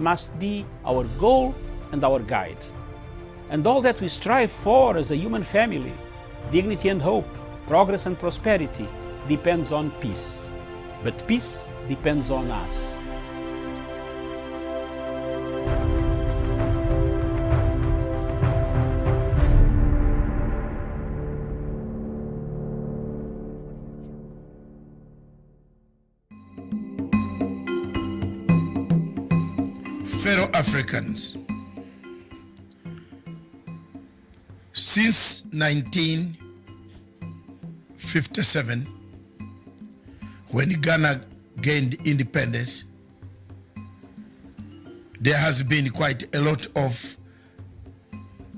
must be our goal and our guide. And all that we strive for as a human family, dignity and hope, progress and prosperity, depends on peace. But peace depends on us. Fellow Africans, since 1957, when Ghana gained independence, there has been quite a lot of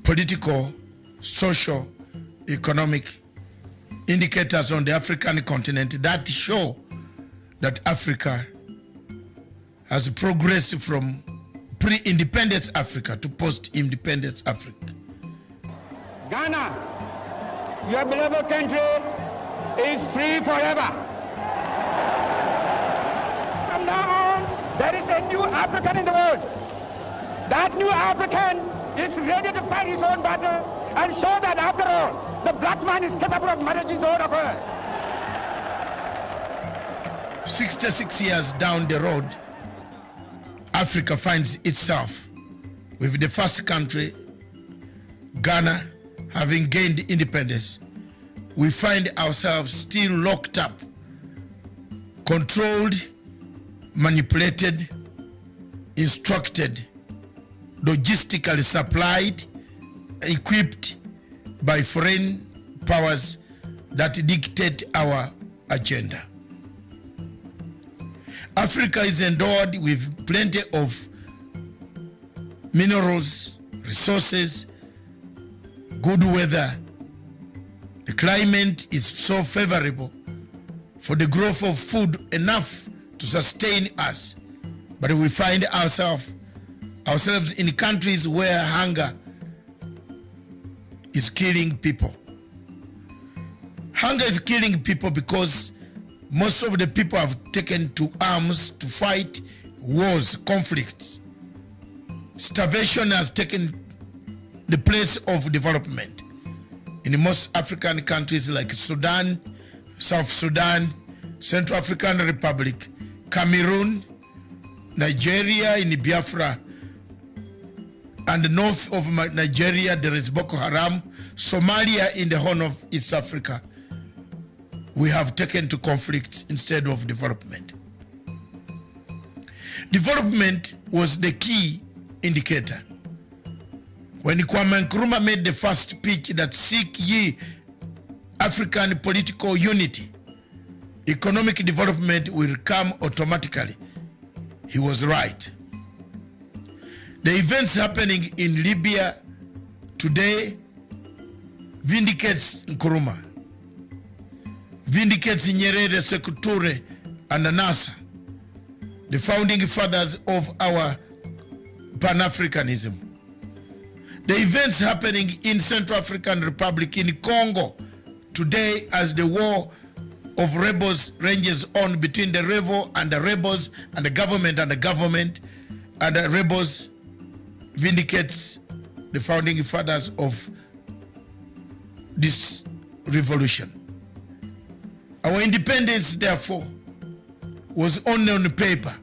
political, social, economic indicators on the African continent that show that Africa has progressed from pre-independence Africa to post-independence Africa. Ghana, your beloved country, is free forever. From now on, there is a new African in the world. That new African is ready to fight his own battle and show that after all, the black man is capable of managing his own affairs. 66 years down the road, Africa finds itself with the first country, Ghana, having gained independence. We find ourselves still locked up, controlled, manipulated, instructed, logistically supplied, equipped by foreign powers that dictate our agenda. Africa is endowed with plenty of minerals, resources, good weather. The climate is so favorable for the growth of food enough to sustain us. But we find ourselves in countries where hunger is killing people. Hunger is killing people because most of the people have taken to arms to fight wars, conflicts. Starvation has taken the place of development. In most African countries like Sudan, South Sudan, Central African Republic, Cameroon, Nigeria, in Biafra, and the north of Nigeria there is Boko Haram, Somalia in the Horn of East Africa. We have taken to conflicts instead of development. Development was the key indicator. When Kwame Nkrumah made the first speech that seek ye African political unity, economic development will come automatically, he was right. The events happening in Libya today vindicates Nkrumah, vindicates Nyerere, Sekou Toure, and NASA, the founding fathers of our Pan-Africanism. The events happening in Central African Republic, in Congo today, as the war of rebels ranges on between the rebel and the rebels and the government and the rebels, vindicates the founding fathers of this revolution. Our independence, therefore, was only on paper.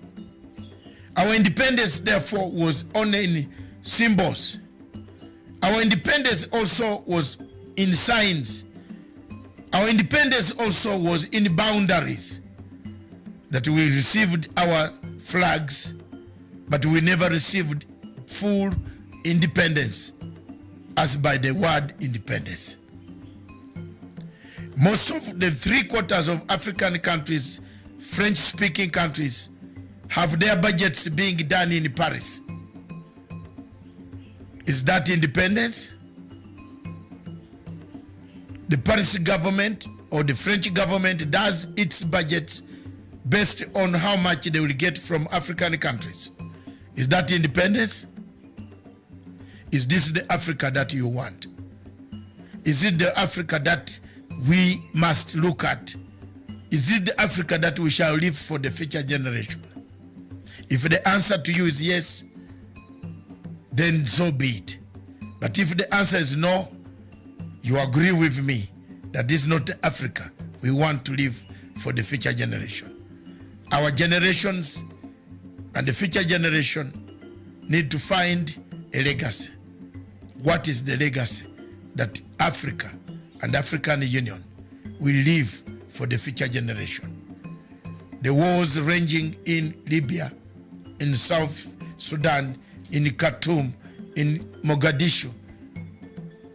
Our independence, therefore, was only in symbols. Our independence also was in signs. Our independence also was in boundaries. That we received our flags, but we never received full independence as by the word independence. Most of the 3/4 of African countries, French-speaking countries, have their budgets being done in Paris. Is that independence? The Paris government or the French government does its budgets based on how much they will get from African countries. Is that independence? Is this the Africa that you want? Is it the Africa that we must look at? Is it the Africa that we shall live for the future generation? If the answer to you is yes, then so be it. But if the answer is no, you agree with me that this is not Africa we want to live for the future generation. Our generations and the future generation need to find a legacy. What is the legacy that Africa and African Union will leave for the future generation? The wars ranging in Libya, in South Sudan, in Khartoum, in Mogadishu,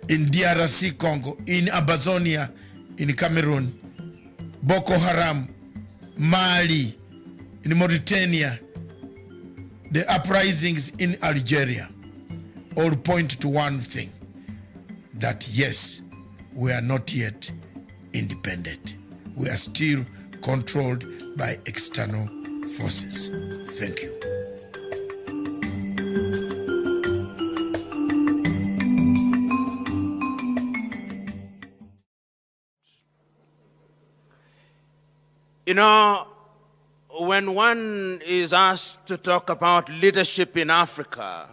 in DRC Congo, in Amazonia, in Cameroon, Boko Haram, Mali, in Mauritania, the uprisings in Algeria, all point to one thing, that yes, we are not yet independent. We are still controlled by external forces. Thank you. You know, when one is asked to talk about leadership in Africa,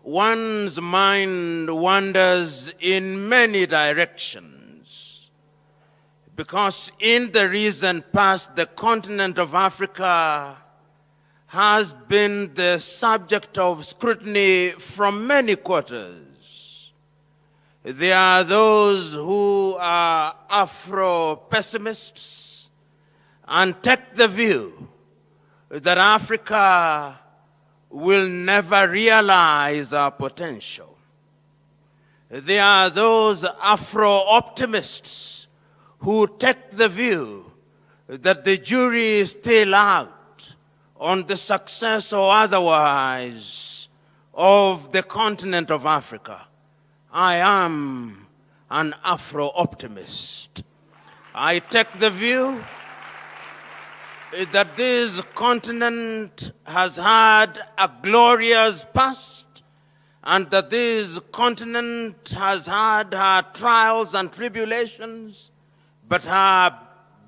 one's mind wanders in many directions, because in the recent past, the continent of Africa has been the subject of scrutiny from many quarters. There are those who are Afro-pessimists and take the view that Africa will never realize our potential. There are those Afro-optimists who take the view that the jury is still out on the success or otherwise of the continent of Africa. I am an Afro-optimist. I take the view that this continent has had a glorious past, and that this continent has had her trials and tribulations, but her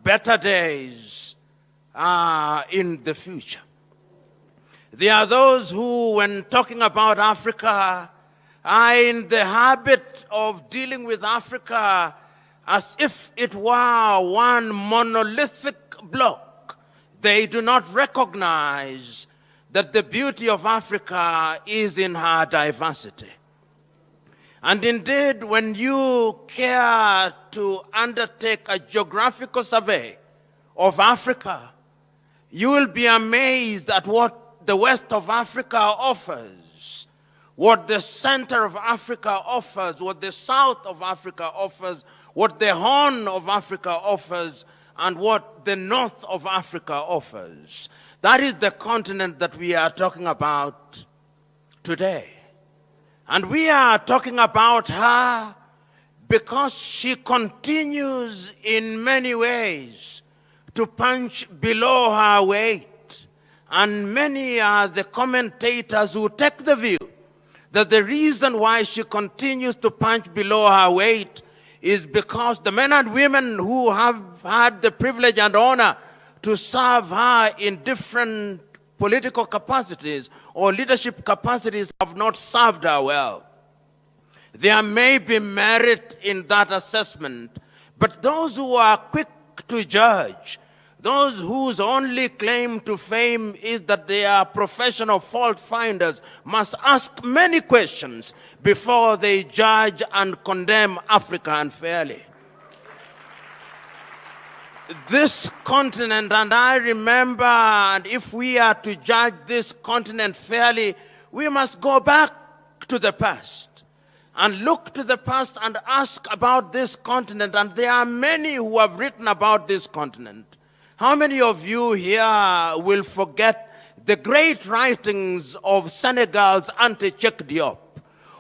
better days are in the future. There are those who, when talking about Africa, are in the habit of dealing with Africa as if it were one monolithic block. They do not recognize that the beauty of Africa is in her diversity. And indeed, when you care to undertake a geographical survey of Africa, you will be amazed at what the West of Africa offers, what the center of Africa offers, what the South of Africa offers, what the Horn of Africa offers, and what the North of Africa offers. That is the continent that we are talking about today. And we are talking about her because she continues in many ways to punch below her weight. And many are the commentators who take the view that the reason why she continues to punch below her weight is because the men and women who have had the privilege and honor to serve her in different political capacities or leadership capacities have not served her well. There may be merit in that assessment, but those who are quick to judge, those whose only claim to fame is that they are professional fault finders, must ask many questions before they judge and condemn Africa unfairly. This continent, and I remember, and if we are to judge this continent fairly, we must go back to the past and look to the past and ask about this continent. And there are many who have written about this continent. How many of you here will forget the great writings of Senegal's Anta Diop,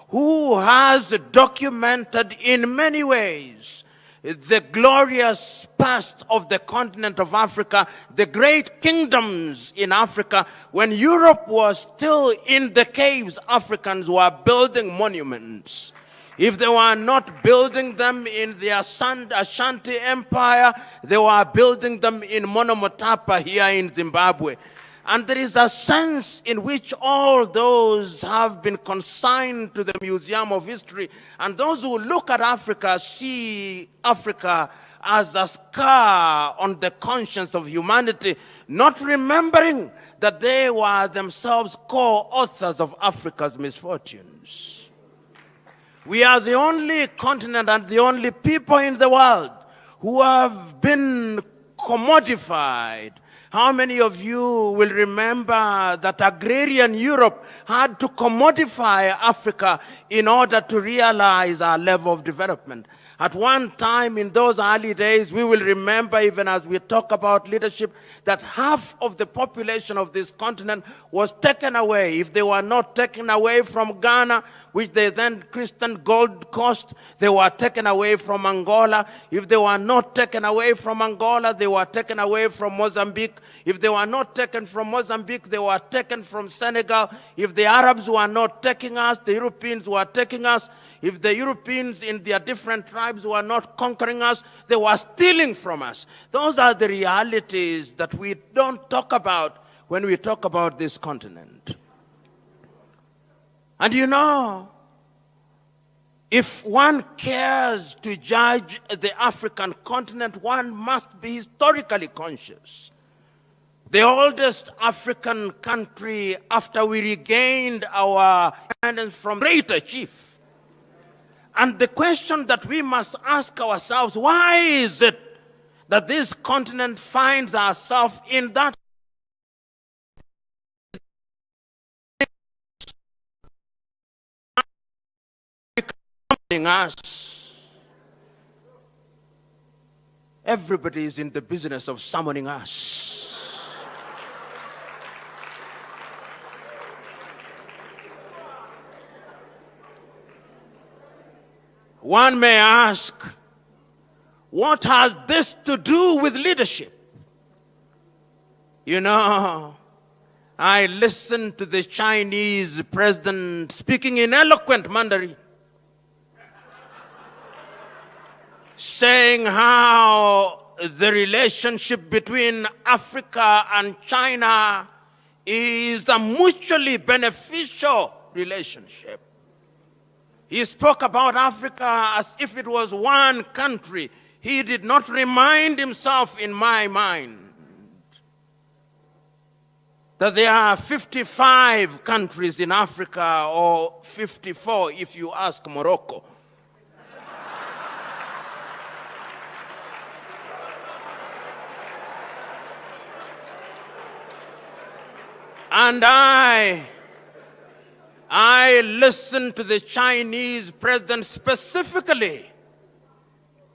who has documented in many ways the glorious past of the continent of Africa, the great kingdoms in Africa. When Europe was still in the caves, Africans were building monuments. If they were not building them in the Ashanti Empire, they were building them in Monomotapa here in Zimbabwe. And there is a sense in which all those have been consigned to the Museum of History, and those who look at Africa see Africa as a scar on the conscience of humanity, not remembering that they were themselves co-authors of Africa's misfortunes. We are the only continent and the only people in the world who have been commodified. How many of you will remember that agrarian Europe had to commodify Africa in order to realize our level of development? At one time in those early days, we will remember, even as we talk about leadership, that half of the population of this continent was taken away. If they were not taken away from Ghana, which they then christened Gold Coast, they were taken away from Angola. If they were not taken away from Angola, they were taken away from Mozambique. If they were not taken from Mozambique, they were taken from Senegal. If the Arabs were not taking us, the Europeans were taking us. If the Europeans in their different tribes were not conquering us, they were stealing from us. Those are the realities that we don't talk about when we talk about this continent. And you know, if one cares to judge the African continent, one must be historically conscious. The oldest African country after we regained our independence from greater chief. And the question that we must ask ourselves, why is it that this continent finds ourselves in that us? Everybody is in the business of summoning us. One may ask, what has this to do with leadership? You know, I listened to the Chinese president speaking in eloquent Mandarin, saying how the relationship between Africa and China is a mutually beneficial relationship. He spoke about Africa as if it was one country. He did not remind himself, in my mind, that there are 55 countries in Africa, or 54 if you ask Morocco. And I listened to the Chinese president specifically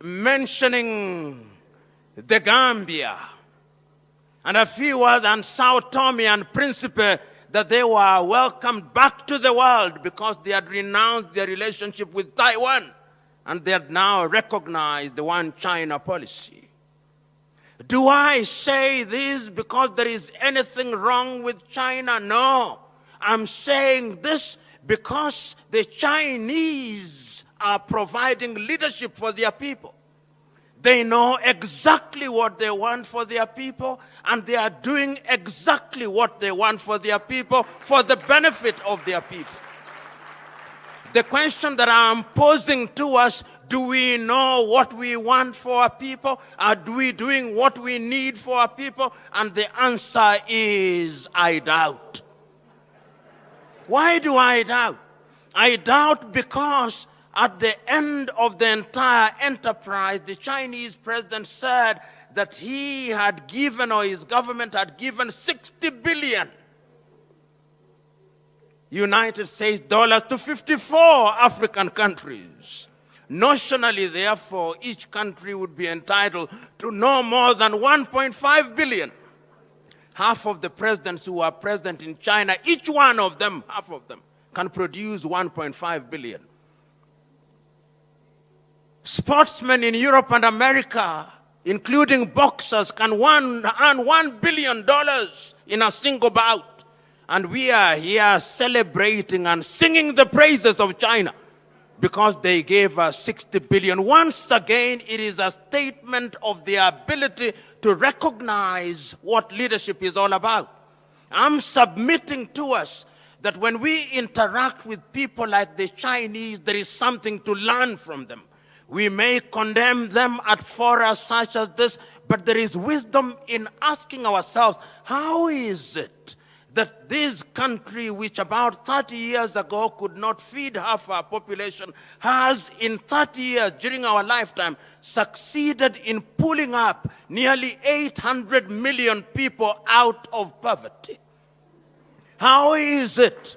mentioning the Gambia and a few words on Sao Tome and Principe, that they were welcomed back to the world because they had renounced their relationship with Taiwan and they had now recognized the one China policy. Do I say this because there is anything wrong with China? No. I'm saying this because the Chinese are providing leadership for their people. They know exactly what they want for their people, and they are doing exactly what they want for their people for the benefit of their people. The question that I'm posing to us, do we know what we want for our people? Are we doing what we need for our people? And the answer is, I doubt. Why do I doubt? I doubt because at the end of the entire enterprise, the Chinese president said that he had given, or his government had given, 60 billion United States dollars to 54 African countries. Notionally, therefore, each country would be entitled to no more than 1.5 billion. Half of the presidents who are present in China, each one of them, half of them, can produce 1.5 billion. Sportsmen in Europe and America, including boxers, can earn $1 billion in a single bout. And we are here celebrating and singing the praises of China because they gave us 60 billion. Once again, it is a statement of their ability to recognize what leadership is all about. I'm submitting to us that when we interact with people like the Chinese, there is something to learn from them. We may condemn them at fora such as this, but there is wisdom in asking ourselves, how is it that this country, which about 30 years ago could not feed half our population, has in 30 years during our lifetime succeeded in pulling up nearly 800 million people out of poverty? How is it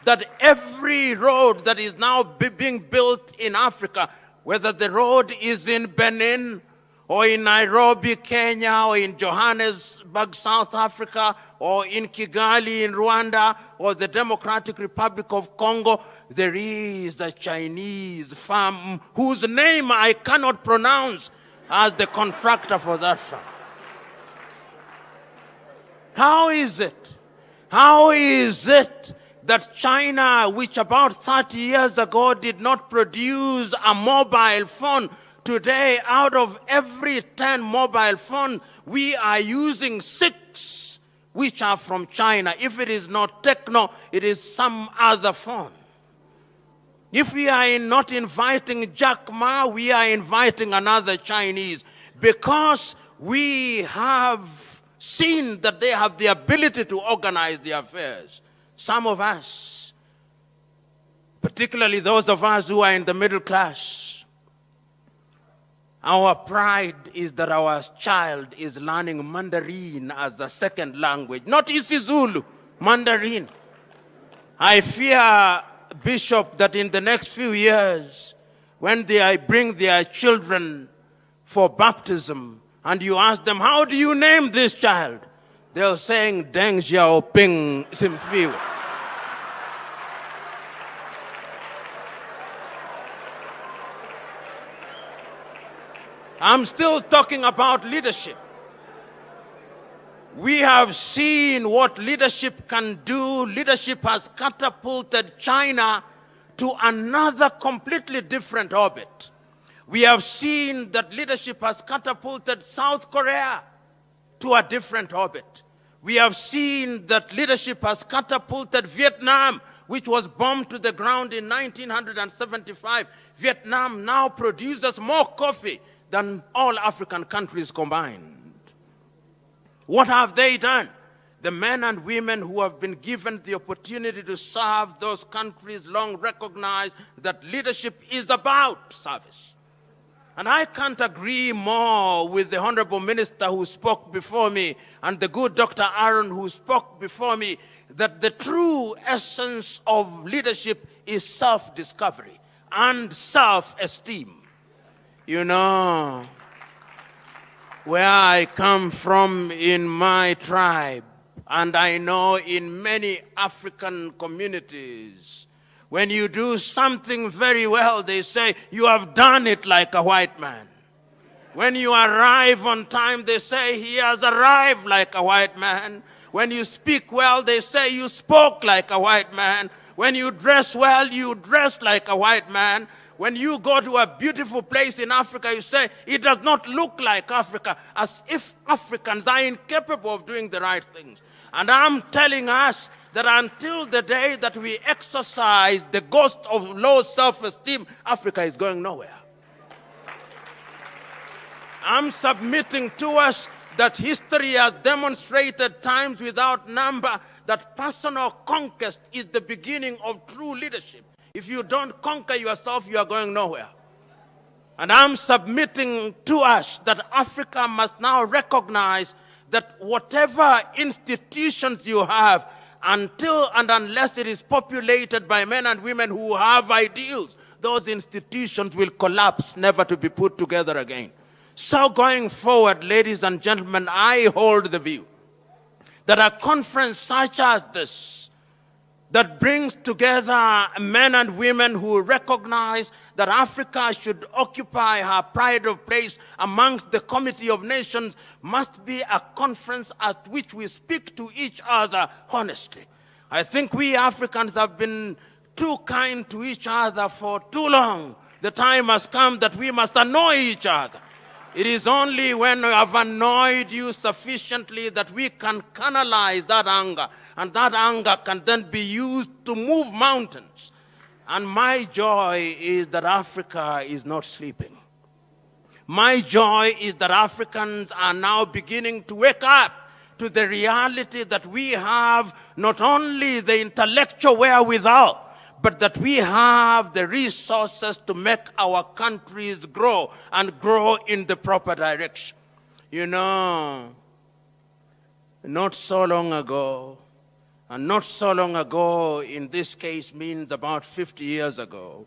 that every road that is now being built in Africa, whether the road is in Benin or in Nairobi, Kenya, or in Johannesburg, South Africa, or in Kigali, in Rwanda, or the Democratic Republic of Congo, there is a Chinese firm whose name I cannot pronounce as the contractor for that firm? How is it? How is it that China, which about 30 years ago did not produce a mobile phone, today out of every 10 mobile phones, we are using 6 which are from China? If it is not Techno, it is some other phone. If we are not inviting Jack Ma, we are inviting another Chinese, because we have seen that they have the ability to organize their affairs. Some of us, particularly those of us who are in the middle class, our pride is that our child is learning Mandarin as a second language, not isiZulu, Mandarin. I fear, Bishop, that in the next few years, when they bring their children for baptism, and you ask them, how do you name this child? They'll say, Deng Xiaoping Simfiwe. I'm still talking about leadership. We have seen what leadership can do. Leadership has catapulted China to another completely different orbit. We have seen that leadership has catapulted South Korea to a different orbit. We have seen that leadership has catapulted Vietnam, which was bombed to the ground in 1975. Vietnam now produces more coffee than all African countries combined. What have they done? The men and women who have been given the opportunity to serve those countries long recognize that leadership is about service. And I can't agree more with the Honorable Minister who spoke before me and the good Dr. Aaron who spoke before me, that the true essence of leadership is self-discovery and self-esteem. You know, where I come from in my tribe, and I know in many African communities, when you do something very well, they say, you have done it like a white man. When you arrive on time, they say, he has arrived like a white man. When you speak well, they say, you spoke like a white man. When you dress well, you dress like a white man. When you go to a beautiful place in Africa, you say, it does not look like Africa, as if Africans are incapable of doing the right things. And I'm telling us that until the day that we exercise the ghost of low self-esteem, Africa is going nowhere. I'm submitting to us that history has demonstrated times without number that personal conquest is the beginning of true leadership. If you don't conquer yourself, you are going nowhere. And I'm submitting to us that Africa must now recognize that whatever institutions you have, until and unless it is populated by men and women who have ideals, those institutions will collapse, never to be put together again. So going forward, ladies and gentlemen, I hold the view that a conference such as this, that brings together men and women who recognize that Africa should occupy her pride of place amongst the Committee of Nations, must be a conference at which we speak to each other honestly. I think we Africans have been too kind to each other for too long. The time has come that we must annoy each other. It is only when we have annoyed you sufficiently that we can canalize that anger, and that anger can then be used to move mountains. And my joy is that Africa is not sleeping. My joy is that Africans are now beginning to wake up to the reality that we have not only the intellectual wherewithal, but that we have the resources to make our countries grow and grow in the proper direction. You know, not so long ago, and not so long ago in this case means about 50 years ago,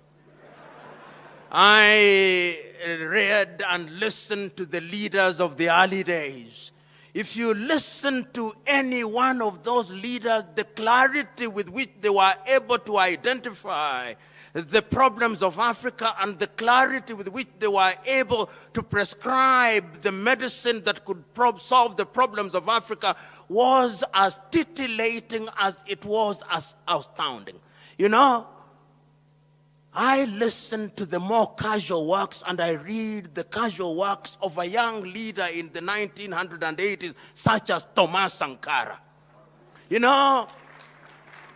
I read and listened to the leaders of the early days. If you listen to any one of those leaders, the clarity with which they were able to identify the problems of Africa and the clarity with which they were able to prescribe the medicine that could solve the problems of Africa was as titillating as it was as astounding. You know, I listen to the more casual works and I read the casual works of a young leader in the 1980s, such as Thomas Sankara. You know,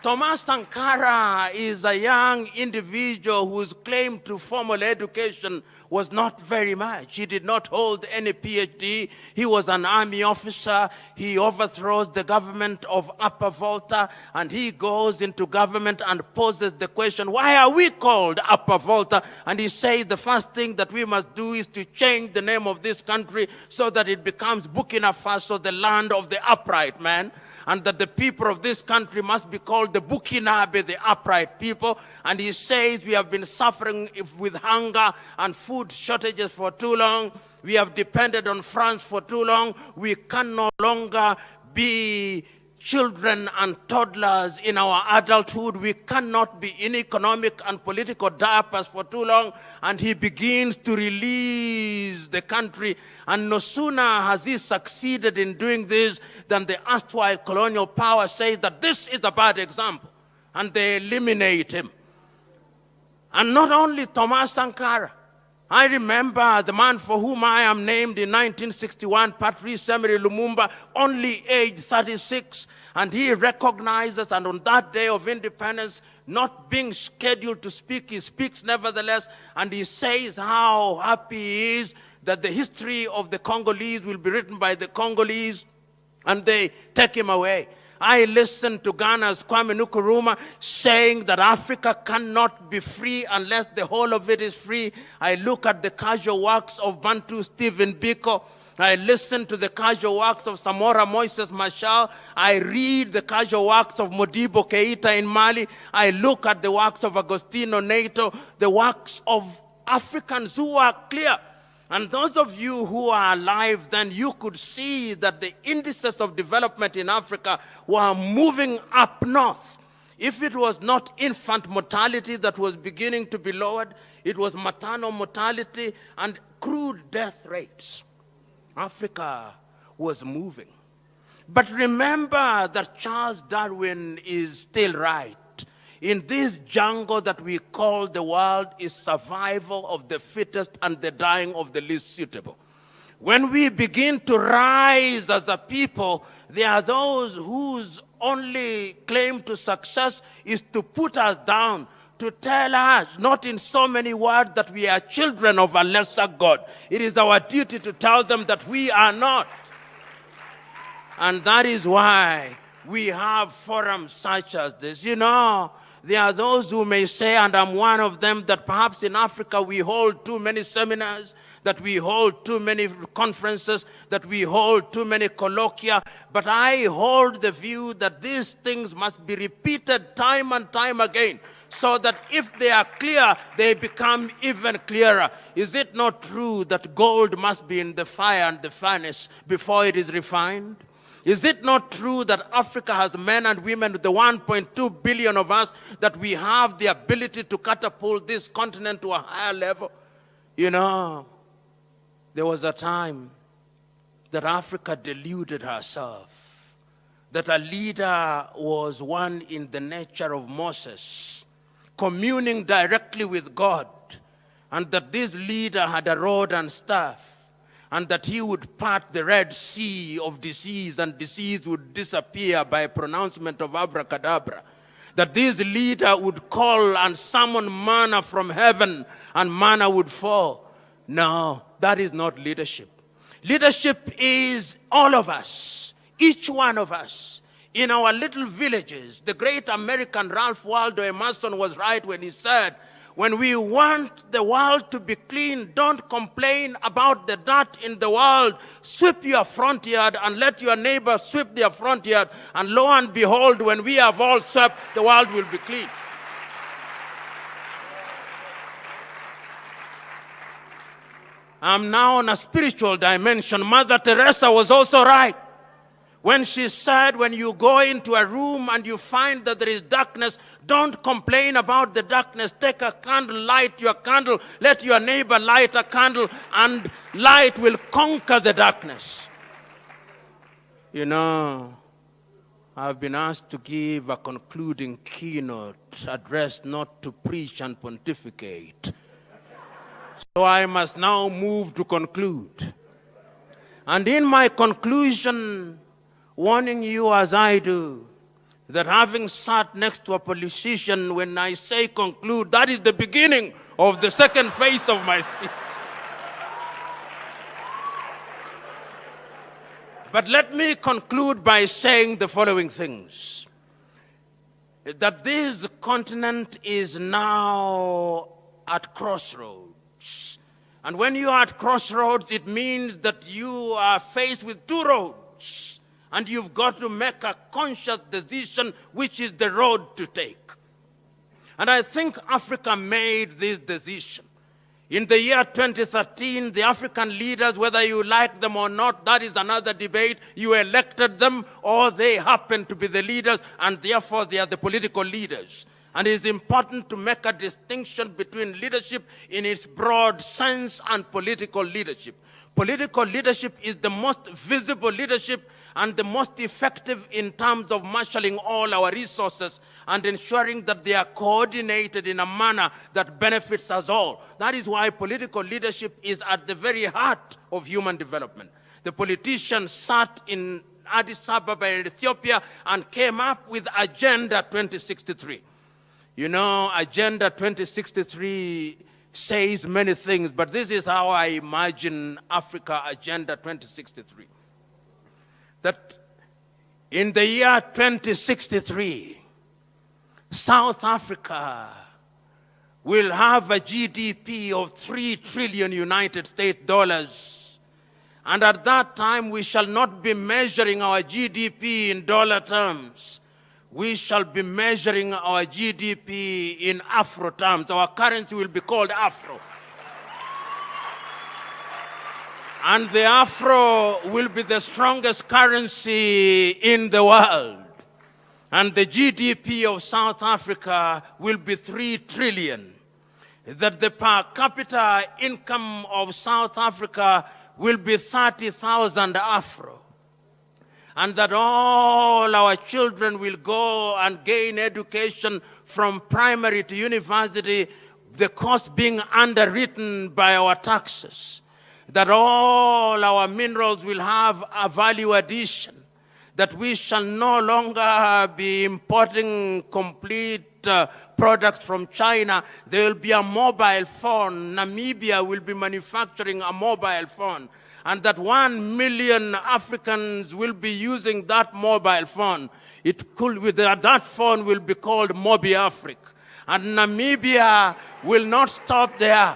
Thomas Sankara is a young individual whose claim to formal education was not very much. He did not hold any PhD. He was an army officer. He overthrows the government of Upper Volta, and he goes into government and poses the question, why are we called Upper Volta? And he says the first thing that we must do is to change the name of this country so that it becomes Burkina Faso, the land of the upright man, and that the people of this country must be called the Bukinabe, the upright people. And he says we have been suffering with hunger and food shortages for too long. We have depended on France for too long. We can no longer be children and toddlers in our adulthood. We cannot be in economic and political diapers for too long. And he begins to release the country. And no sooner has he succeeded in doing this than the erstwhile colonial power says that this is a bad example. And they eliminate him. And not only Thomas Sankara. I remember the man for whom I am named in 1961, Patrice Emery Lumumba, only aged 36, and he recognizes, and on that day of independence, not being scheduled to speak, he speaks nevertheless, and he says how happy he is that the history of the Congolese will be written by the Congolese, and they take him away. I listened to Ghana's Kwame Nkrumah saying that Africa cannot be free unless the whole of it is free. I look at the casual works of Bantu Stephen Biko. I listen to the casual works of Samora Moises Machel. I read the casual works of Modibo Keita in Mali. I look at the works of Agostino Neto, the works of Africans who are clear. And those of you who are alive then, you could see that the indices of development in Africa were moving up north. If it was not infant mortality that was beginning to be lowered, it was maternal mortality and crude death rates. Africa was moving. But remember that Charles Darwin is still right. In this jungle that we call the world is survival of the fittest and the dying of the least suitable. When we begin to rise as a people, there are those whose only claim to success is to put us down, to tell us, not in so many words, that we are children of a lesser God. It is our duty to tell them that we are not. And that is why we have forums such as this. You know, there are those who may say, and I'm one of them, that perhaps in Africa we hold too many seminars, that we hold too many conferences, that we hold too many colloquia. But I hold the view that these things must be repeated time and time again, so that if they are clear, they become even clearer. Is it not true that gold must be in the fire and the furnace before it is refined? Is it not true that Africa has men and women, the 1.2 billion of us, that we have the ability to catapult this continent to a higher level? You know, there was a time that Africa deluded herself, that a leader was one in the nature of Moses, communing directly with God, and that this leader had a rod and staff. and that he would part the Red Sea of disease, and disease would disappear by pronouncement of abracadabra. That this leader would call and summon manna from heaven, and manna would fall. No, that is not leadership. Leadership is all of us, each one of us, in our little villages. The great American Ralph Waldo Emerson was right when he said, when we want the world to be clean, don't complain about the dirt in the world. Sweep your front yard and let your neighbor sweep their front yard. And lo and behold, when we have all swept, the world will be clean. I'm now on a spiritual dimension. Mother Teresa was also right when she said, when you go into a room and you find that there is darkness, don't complain about the darkness. Take a candle, light your candle, let your neighbor light a candle, and light will conquer the darkness. You know, I've been asked to give a concluding keynote address, not to preach and pontificate. So I must now move to conclude. And in my conclusion, warning you as I do, that having sat next to a politician, when I say conclude, that is the beginning of the second phase of my speech. But let me conclude by saying the following things. That this continent is now at crossroads. And when you are at crossroads, it means that you are faced with two roads. And you've got to make a conscious decision which is the road to take. And I think Africa made this decision. In the year 2013, the African leaders, whether you like them or not, that is another debate. You elected them, or they happen to be the leaders, and therefore they are the political leaders. And it is important to make a distinction between leadership in its broad sense and political leadership. Political leadership is the most visible leadership and the most effective in terms of marshalling all our resources and ensuring that they are coordinated in a manner that benefits us all. That is why political leadership is at the very heart of human development. The politicians sat in Addis Ababa in Ethiopia and came up with Agenda 2063. You know, Agenda 2063 says many things, but this is how I imagine Africa Agenda 2063. That in the year 2063, South Africa will have a GDP of 3 trillion United States dollars. And at that time, we shall not be measuring our GDP in dollar terms. We shall be measuring our GDP in Afro terms. Our currency will be called Afro. And the Afro will be the strongest currency in the world. And the GDP of South Africa will be 3 trillion. That the per capita income of South Africa will be 30,000 Afro. And that all our children will go and gain education from primary to university, the cost being underwritten by our taxes. That all our minerals will have a value addition, that we shall no longer be importing complete products from China. There will be a mobile phone. Namibia will be manufacturing a mobile phone, and that 1 million Africans will be using that mobile phone. That phone will be called Mobi Africa. And Namibia will not stop there.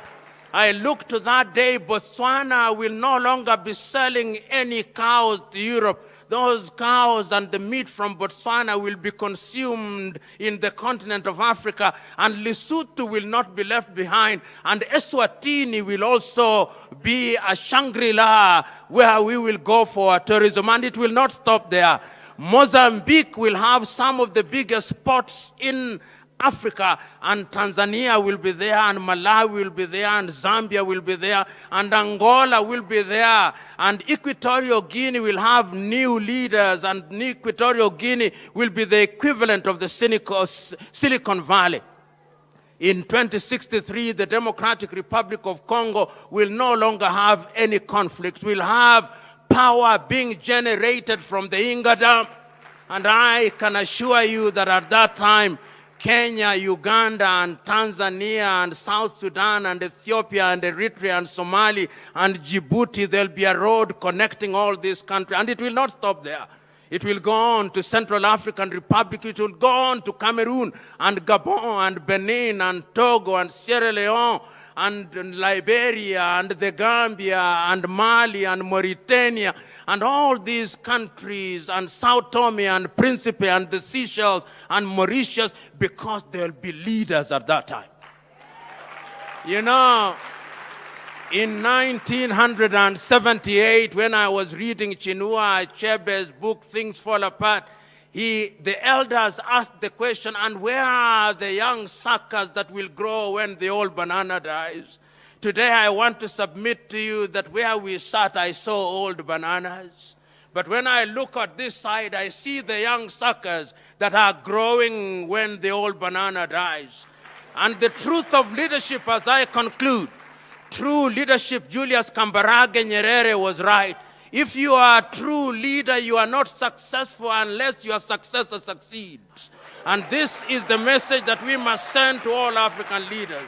I look to that day, Botswana will no longer be selling any cows to Europe. Those cows and the meat from Botswana will be consumed in the continent of Africa, and Lesotho will not be left behind. And Eswatini will also be a Shangri-La where we will go for tourism, and it will not stop there. Mozambique will have some of the biggest ports in Africa, and Tanzania will be there, and Malawi will be there, and Zambia will be there, and Angola will be there, and Equatorial Guinea will have new leaders, and Equatorial Guinea will be the equivalent of the Silicon Valley. In 2063, the Democratic Republic of Congo will no longer have any conflicts. We'll have power being generated from the Inga Dam. And I can assure you that at that time, Kenya, Uganda, and Tanzania, and South Sudan, and Ethiopia, and Eritrea, and Somali, and Djibouti, there'll be a road connecting all these countries. And it will not stop there. It will go on to Central African Republic. It will go on to Cameroon, and Gabon, and Benin, and Togo, and Sierra Leone, and Liberia, and the Gambia, and Mali, and Mauritania, and all these countries, and Sao Tome, and Principe, and the Seychelles, and Mauritius, because there'll be leaders at that time. You know, in 1978, when I was reading Chinua Achebe's book, Things Fall Apart, the elders asked the question, and where are the young suckers that will grow when the old banana dies? Today I want to submit to you that where we sat, I saw old bananas. But when I look at this side, I see the young suckers that are growing when the old banana dies. And the truth of leadership, as I conclude, true leadership, Julius Kambarage Nyerere was right. If you are a true leader, you are not successful unless your successor succeeds. And this is the message that we must send to all African leaders.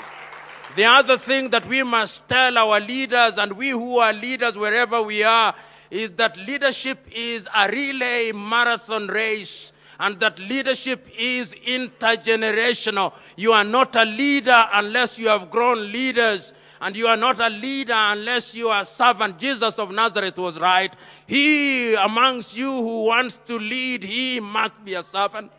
The other thing that we must tell our leaders, and we who are leaders wherever we are, is that leadership is a relay marathon race, and that leadership is intergenerational. You are not a leader unless you have grown leaders, and you are not a leader unless you are a servant. Jesus of Nazareth was right. He amongst you who wants to lead, he must be a servant.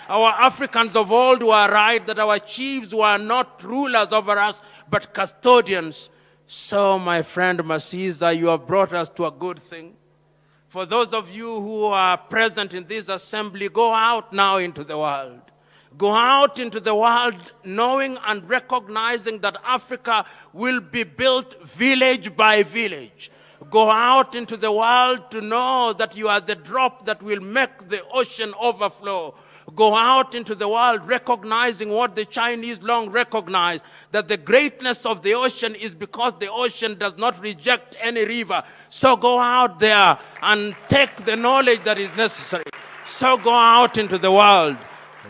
Our Africans of old were right that our chiefs were not rulers over us, but custodians. So, my friend Masiza, you have brought us to a good thing. For those of you who are present in this assembly, go out now into the world. Go out into the world knowing and recognizing that Africa will be built village by village. Go out into the world to know that you are the drop that will make the ocean overflow. Go out into the world recognizing what the Chinese long recognized, that the greatness of the ocean is because the ocean does not reject any river. So go out there and take the knowledge that is necessary. So go out into the world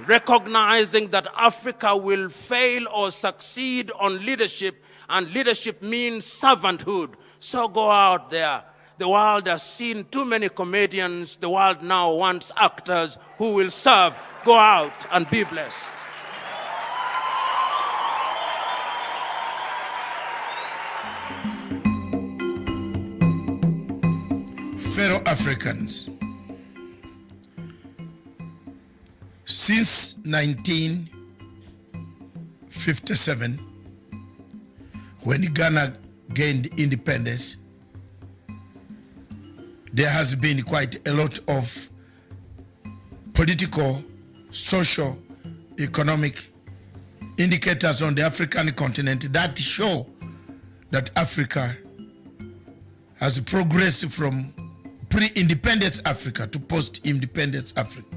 recognizing that Africa will fail or succeed on leadership, and leadership means servanthood. So go out there. The world has seen too many comedians. The world now wants actors who will serve. Go out and be blessed. Fellow Africans, since 1957, when Ghana gained independence, there has been quite a lot of political, social, economic indicators on the African continent that show that Africa has progressed from pre-independence Africa to post-independence Africa.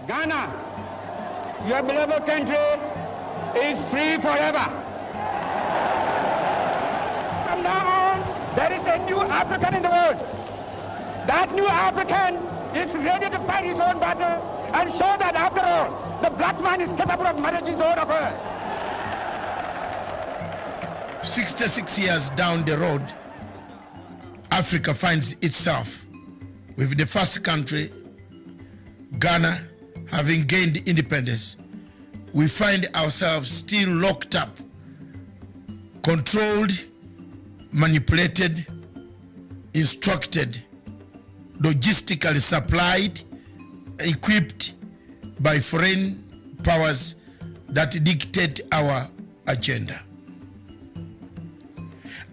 Ghana, your beloved country, is free forever. From now on, there is a new African in the world. That new African is ready to fight his own battle and show that after all, the black man is capable of managing his own affairs. 66 years down the road, Africa finds itself with the first country, Ghana, having gained independence. We find ourselves still locked up, controlled, manipulated, instructed, logistically supplied, equipped by foreign powers that dictate our agenda.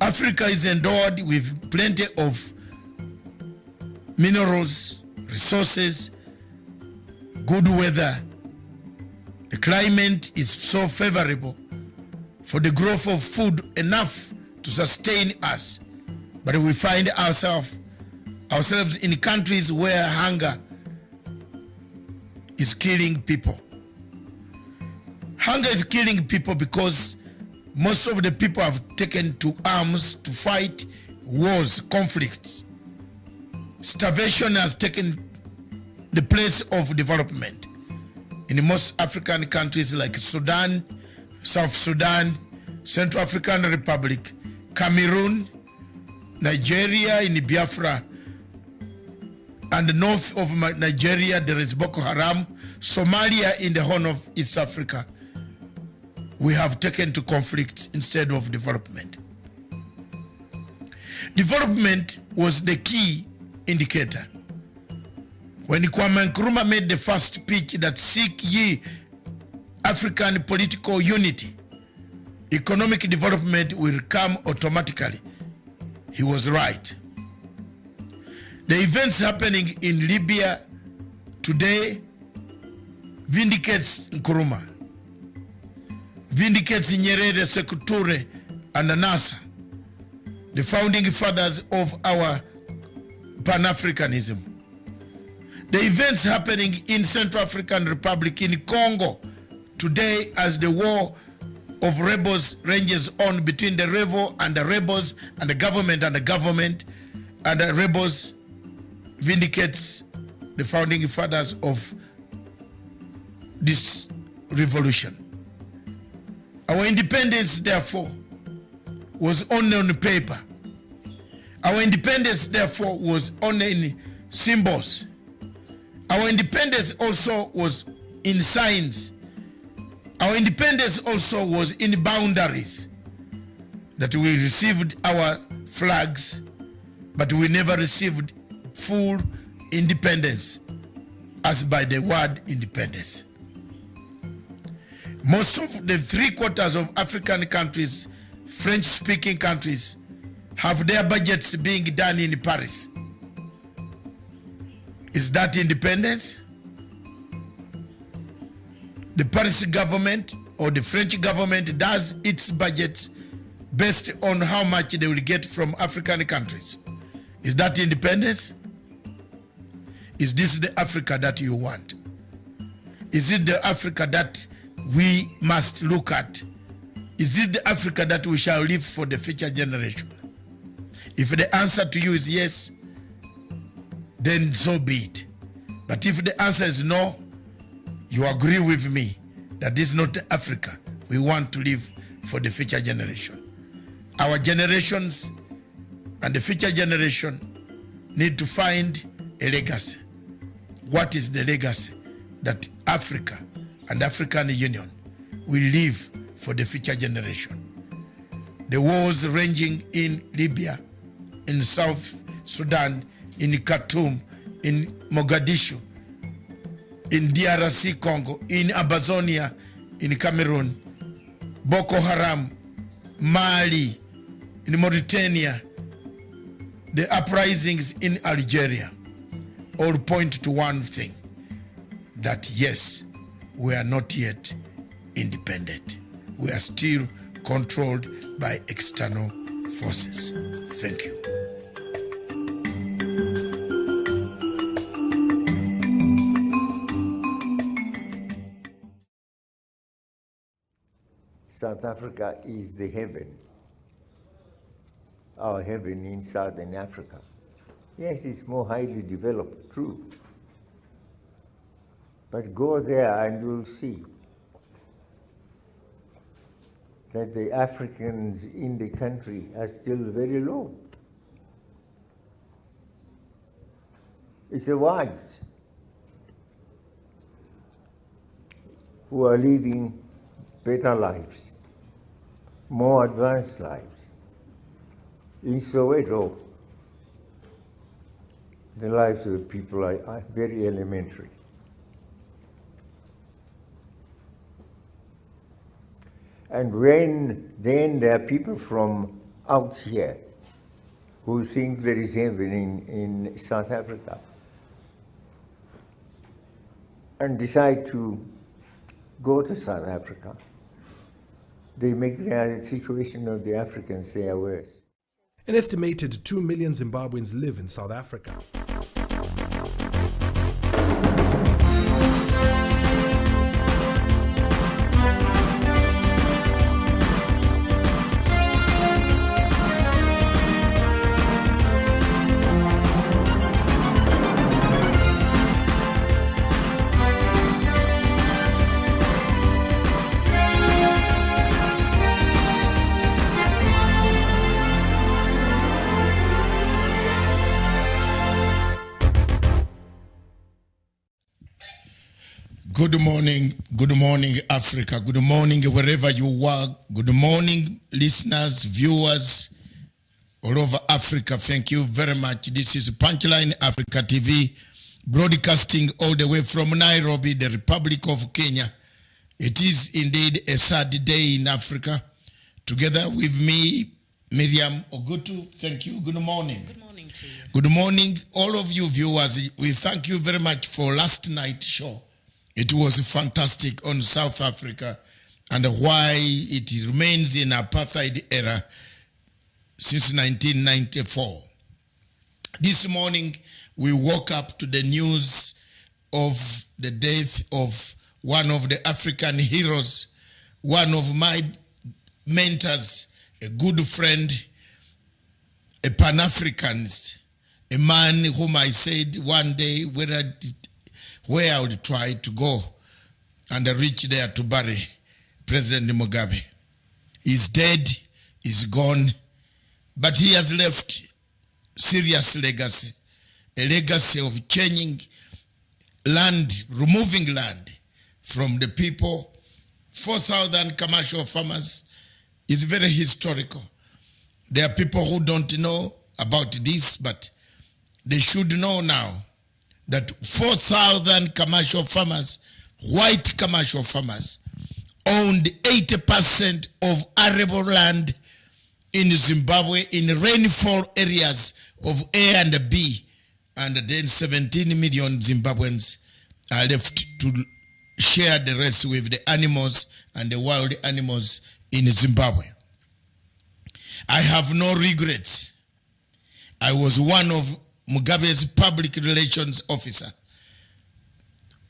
Africa is endowed with plenty of minerals, resources, good weather. The climate is so favorable for the growth of food enough to sustain us. But we find ourselves in countries where hunger is killing people. Hunger is killing people because most of the people have taken to arms to fight wars, conflicts. Starvation has taken the place of development. In most African countries like Sudan, South Sudan, Central African Republic, Cameroon, Nigeria, in Biafra, and the north of Nigeria there is Boko Haram, Somalia in the Horn of East Africa. We have taken to conflict instead of development. Development was the key indicator. When Kwame Nkrumah made the first speech that seek ye African political unity, economic development will come automatically, he was right. The events happening in Libya today vindicates Nkrumah, vindicates Nyerere, Sekou Toure, and Nasser, the founding fathers of our Pan-Africanism. The events happening in Central African Republic, in Congo today, as the war of rebels ranges on between the rebel and the rebels and the government and the rebels, vindicates the founding fathers of this revolution. Our independence, therefore, was only on paper. Our independence, therefore, was only in symbols. Our independence also was in signs. Our independence also was in boundaries. That we received our flags, but we never received full independence as by the word independence. Most of the 3/4 of African countries, French-speaking countries, have their budgets being done in Paris. Is that independence? The Paris government or the French government does its budget based on how much they will get from African countries. Is that independence? Is this the Africa that you want? Is it the Africa that we must look at? Is it the Africa that we shall leave for the future generation? If the answer to you is yes, then so be it. But if the answer is no, you agree with me that this is not the Africa we want to live for the future generation. Our generations and the future generation need to find a legacy. What is the legacy that Africa and African Union will leave for the future generation? The wars ranging in Libya, in South Sudan, in Khartoum, in Mogadishu, in DRC Congo, in Amazonia, in Cameroon, Boko Haram, Mali, in Mauritania, the uprisings in Algeria, all point to one thing, that yes, we are not yet independent. We are still controlled by external forces. Thank you. South Africa is the heaven, our heaven in Southern Africa. Yes, it's more highly developed, true. But go there and you'll see that the Africans in the country are still very low. It's the whites who are living better lives, more advanced lives. In Soweto, the lives of the people are very elementary. And then there are people from out here who think there is heaven in South Africa and decide to go to South Africa. They make the situation of the Africans there worse. An estimated 2 million Zimbabweans live in South Africa. Good morning, Africa. Good morning, wherever you are. Good morning, listeners, viewers all over Africa. Thank you very much. This is Punchline Africa TV, broadcasting all the way from Nairobi, the Republic of Kenya. It is indeed a sad day in Africa. Together with me, Miriam Ogutu. Thank you. Good morning. Good morning to you. Good morning, all of you viewers. We thank you very much for last night's show. It was fantastic on South Africa and why it remains in apartheid era since 1994. This morning, we woke up to the news of the death of one of the African heroes, one of my mentors, a good friend, a Pan-Africanist, a man whom I said one day where I would try to go and reach there to bury President Mugabe. He's dead, he's gone, but he has left serious legacy, a legacy of changing land, removing land from the people. 4,000 commercial farmers is very historical. There are people who don't know about this, but they should know now that 4,000 commercial farmers, white commercial farmers, owned 80% of arable land in Zimbabwe in rainfall areas of A and B, and then 17 million Zimbabweans are left to share the rest with the animals and the wild animals in Zimbabwe. I have no regrets. I was one of Mugabe's public relations officer,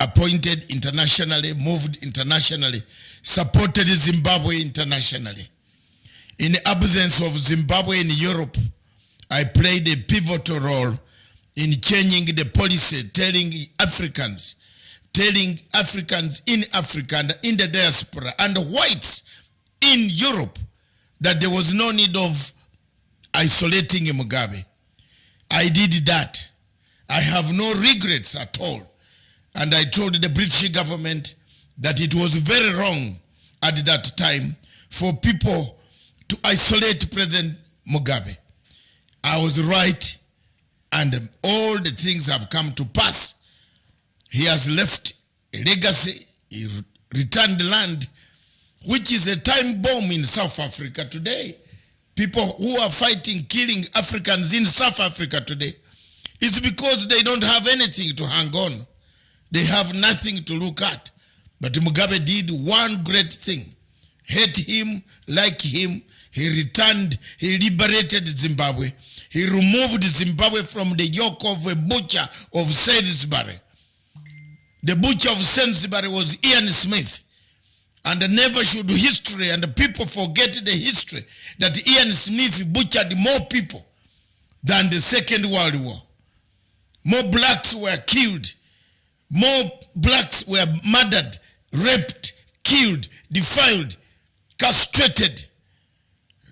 appointed internationally, moved internationally, supported Zimbabwe internationally. In the absence of Zimbabwe in Europe, I played a pivotal role in changing the policy, telling Africans in Africa and in the diaspora and whites in Europe that there was no need of isolating Mugabe. I did that. I have no regrets at all. And I told the British government that it was very wrong at that time for people to isolate President Mugabe. I was right, and all the things have come to pass. He has left a legacy. He returned land, which is a time bomb in South Africa today. People who are fighting, killing Africans in South Africa today, it's because they don't have anything to hang on. They have nothing to look at. But Mugabe did one great thing. Hate him, like him. He returned, he liberated Zimbabwe. He removed Zimbabwe from the yoke of a butcher of Salisbury. The butcher of Salisbury was Ian Smith. And never should history and the people forget the history that Ian Smith butchered more people than the Second World War. More blacks were killed. More blacks were murdered, raped, killed, defiled, castrated.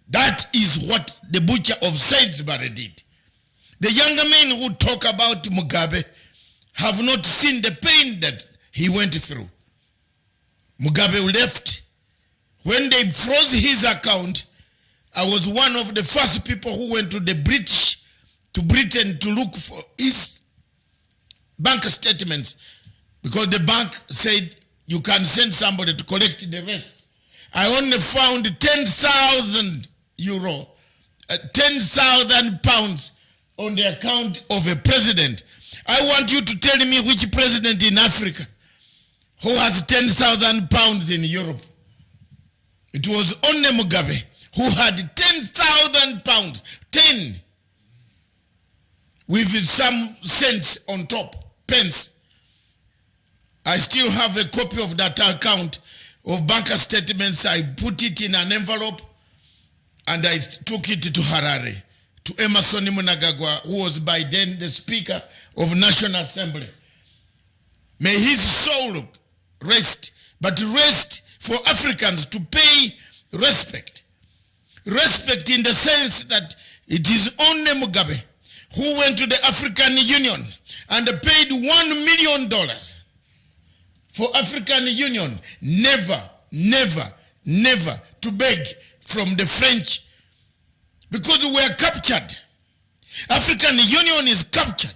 That is what the butcher of Salisbury did. The younger men who talk about Mugabe have not seen the pain that he went through. Mugabe left. When they froze his account, I was one of the first people who went to Britain to look for his bank statements, because the bank said you can send somebody to collect the rest. I only found 10,000 euro, 10,000 pounds on the account of a president. I want you to tell me which president in Africa who has 10,000 pounds in Europe. It was only Mugabe who had 10,000 pounds, 10, with some cents on top, pence. I still have a copy of that account of bank statements. I put it in an envelope and I took it to Harare, to Emerson Mnangagwa, who was by then the Speaker of National Assembly. May his soul rest, but rest for Africans to pay respect. Respect in the sense that it is only Mugabe who went to the African Union and paid $1 million for African Union never, never, never to beg from the French, because we are captured. African Union is captured.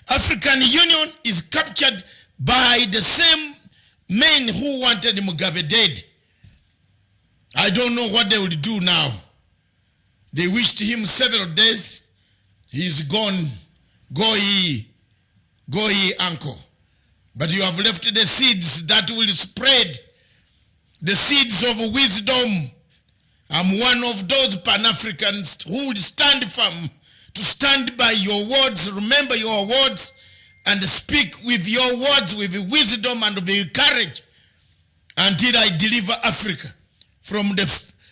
African Union is captured by the same men who wanted Mugabe dead. I don't know what they will do now. They wished him several days. He's gone. Go ye, uncle. But you have left the seeds that will spread, the seeds of wisdom. I'm one of those Pan-Africans who will stand firm, to stand by your words, remember your words, and speak with your words with wisdom and with courage until I deliver Africa from the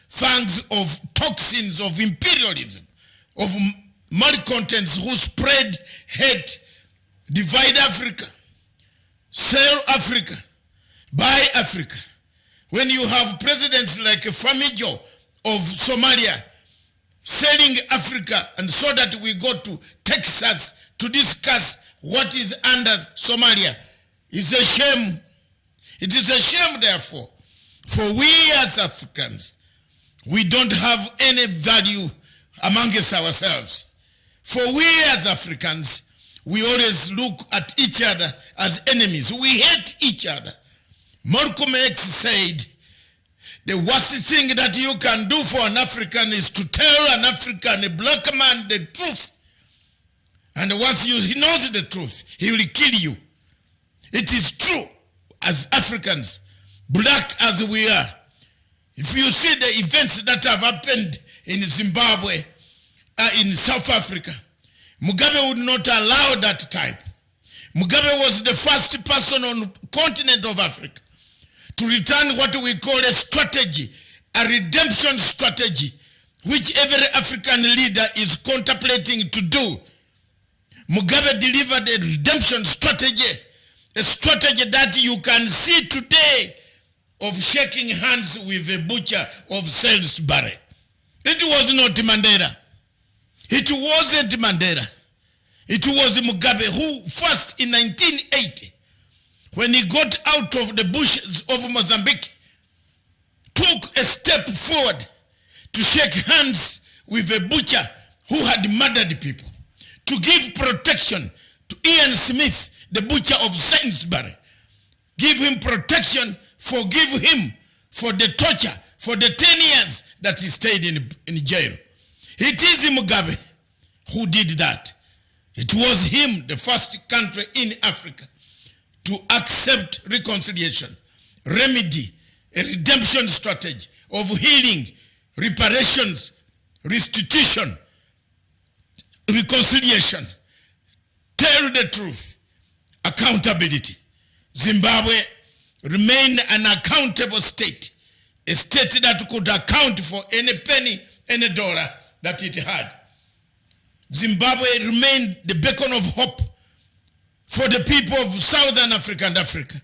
fangs of toxins of imperialism, of malcontents who spread hate, divide Africa, sell Africa, buy Africa. When you have presidents like Famijo of Somalia selling Africa, and so that we go to Texas to discuss what is under Somalia, it's a shame. It is a shame, therefore, for we as Africans, we don't have any value amongst ourselves. For we as Africans, we always look at each other as enemies. We hate each other. Malcolm X said, the worst thing that you can do for an African is to tell an African, a black man, the truth. And once he knows the truth, he will kill you. It is true, as Africans, black as we are. If you see the events that have happened in Zimbabwe, in South Africa, Mugabe would not allow that type. Mugabe was the first person on the continent of Africa to return what we call a strategy, a redemption strategy, which every African leader is contemplating to do. Mugabe delivered a redemption strategy, a strategy that you can see today of shaking hands with a butcher of Salisbury. It was not Mandela. It wasn't Mandela. It was Mugabe who first in 1980, when he got out of the bushes of Mozambique, took a step forward to shake hands with a butcher who had murdered people, to give protection to Ian Smith, the butcher of Sainsbury. Give him protection, forgive him for the torture, for the 10 years that he stayed in jail. It is Mugabe who did that. It was him, the first country in Africa, to accept reconciliation, remedy, a redemption strategy of healing, reparations, restitution, reconciliation, tell the truth, accountability. Zimbabwe remained an accountable state, a state that could account for any penny, any dollar that it had. Zimbabwe remained the beacon of hope for the people of Southern Africa and Africa.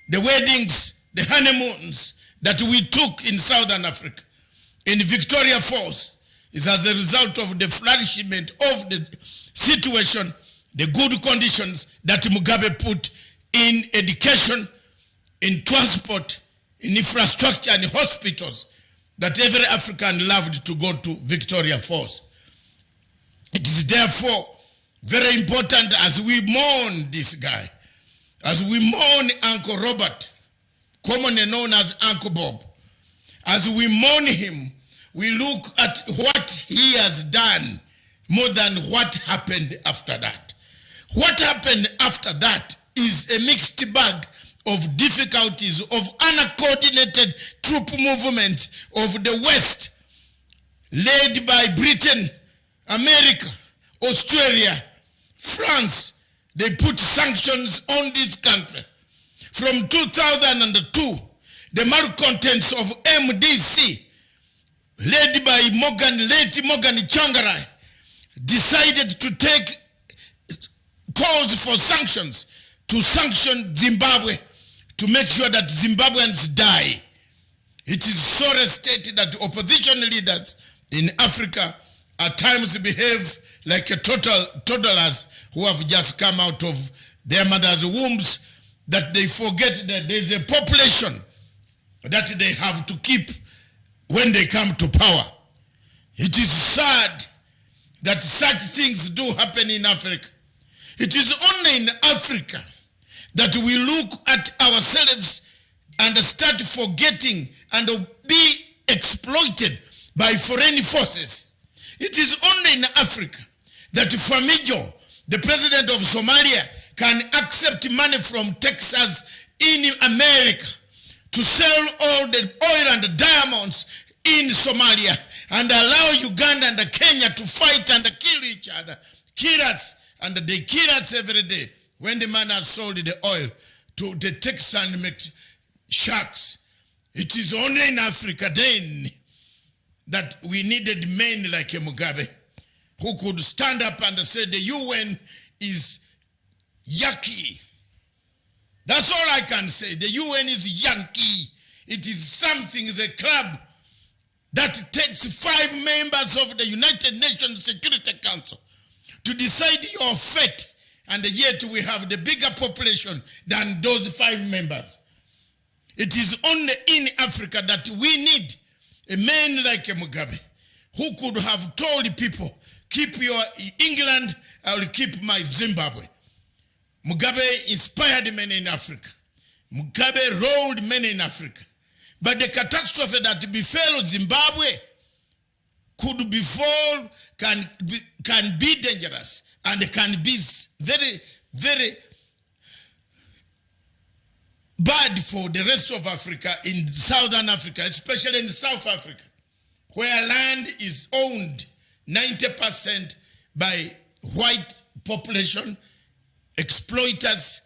The weddings, the honeymoons that we took in Southern Africa, in Victoria Falls, is as a result of the flourishment of the situation, the good conditions that Mugabe put in education, in transport, in infrastructure and hospitals, that every African loved to go to Victoria Falls. It is therefore very important as we mourn this guy, as we mourn Uncle Robert, commonly known as Uncle Bob, as we mourn him, we look at what he has done more than what happened after that. What happened after that is a mixed bag of difficulties, of uncoordinated troop movement of the West, led by Britain, America, Australia, France. They put sanctions on this country. From 2002, the malcontents of MDC, led by late Morgan Changarai, decided to take calls for sanctions, to sanction Zimbabwe, to make sure that Zimbabweans die. It is sorely stated that opposition leaders in Africa at times behave like toddlers who have just come out of their mother's wombs that they forget that there's a population that they have to keep when they come to power. It is sad that such things do happen in Africa. It is only in Africa that we look at ourselves and start forgetting and be exploited by foreign forces. It is only in Africa that Famijo, the president of Somalia, can accept money from Texas in America to sell all the oil and the diamonds in Somalia and allow Uganda and Kenya to fight and kill each other, kill us, and they kill us every day when the man has sold the oil to the Texan sharks. It is only in Africa then that we needed men like Mugabe who could stand up and say the UN is yucky. That's all I can say. The UN is Yankee. It is something, it's a club that takes 5 members of the United Nations Security Council to decide your fate, and yet we have the bigger population than those 5 members. It is only in Africa that we need a man like Mugabe who could have told people, keep your England, I will keep my Zimbabwe. Mugabe inspired many in Africa. Mugabe rolled many in Africa. But the catastrophe that befell Zimbabwe could befall, can be dangerous, and can be very, very bad for the rest of Africa, in Southern Africa, especially in South Africa, where land is owned 90% by white population, exploiters,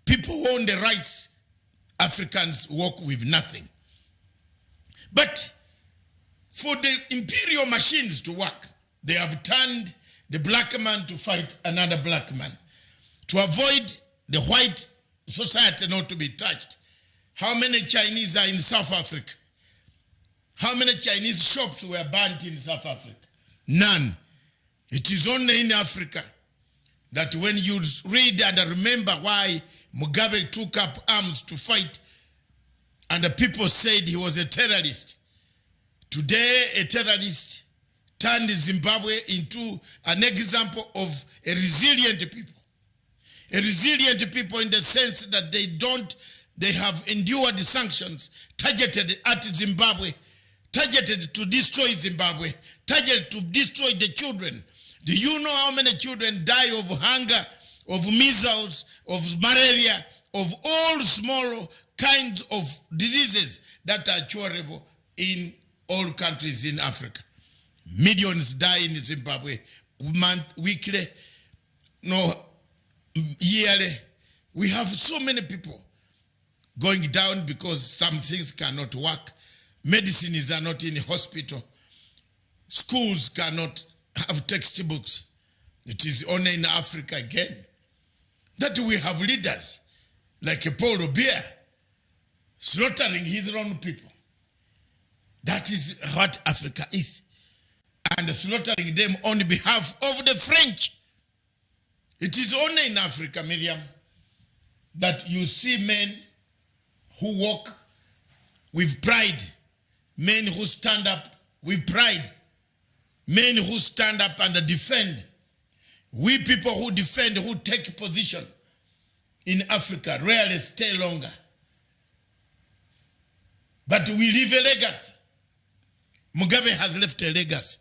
people who own the rights. Africans walk with nothing. But for the imperial machines to work, they have turned the black man to fight another black man to avoid the white society not to be touched. How many Chinese are in South Africa? How many Chinese shops were burnt in South Africa? None. It is only in Africa that when you read and remember why Mugabe took up arms to fight, and the people said he was a terrorist. Today, a terrorist turned Zimbabwe into an example of a resilient people. A resilient people in the sense that they have endured the sanctions targeted at Zimbabwe, targeted to destroy Zimbabwe, targeted to destroy the children. Do you know how many children die of hunger, of measles, of malaria, of all small kinds of diseases that are curable in all countries in Africa? Millions die in Zimbabwe, weekly, no, yearly. We have so many people going down because some things cannot work. Medicines are not in hospital. Schools cannot have textbooks. It is only in Africa again that we have leaders like Paul Obiya slaughtering his own people. That is what Africa is. And slaughtering them on behalf of the French. It is only in Africa, Miriam, that you see men who walk with pride, men who stand up with pride, men who stand up and defend. We people who defend, who take position in Africa, rarely stay longer. But we leave a legacy. Mugabe has left a legacy.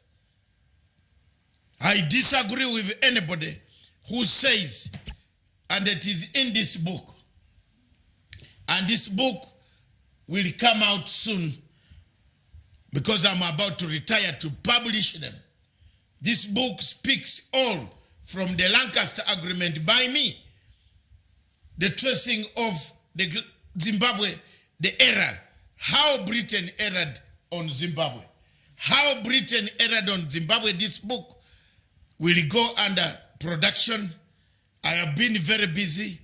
I disagree with anybody who says, and it is in this book, and this book will come out soon because I'm about to retire to publish them. This book speaks all from the Lancaster Agreement by me, the tracing of the Zimbabwe, the error, how Britain erred on Zimbabwe. How Britain erred on Zimbabwe. This book will go under production. I have been very busy.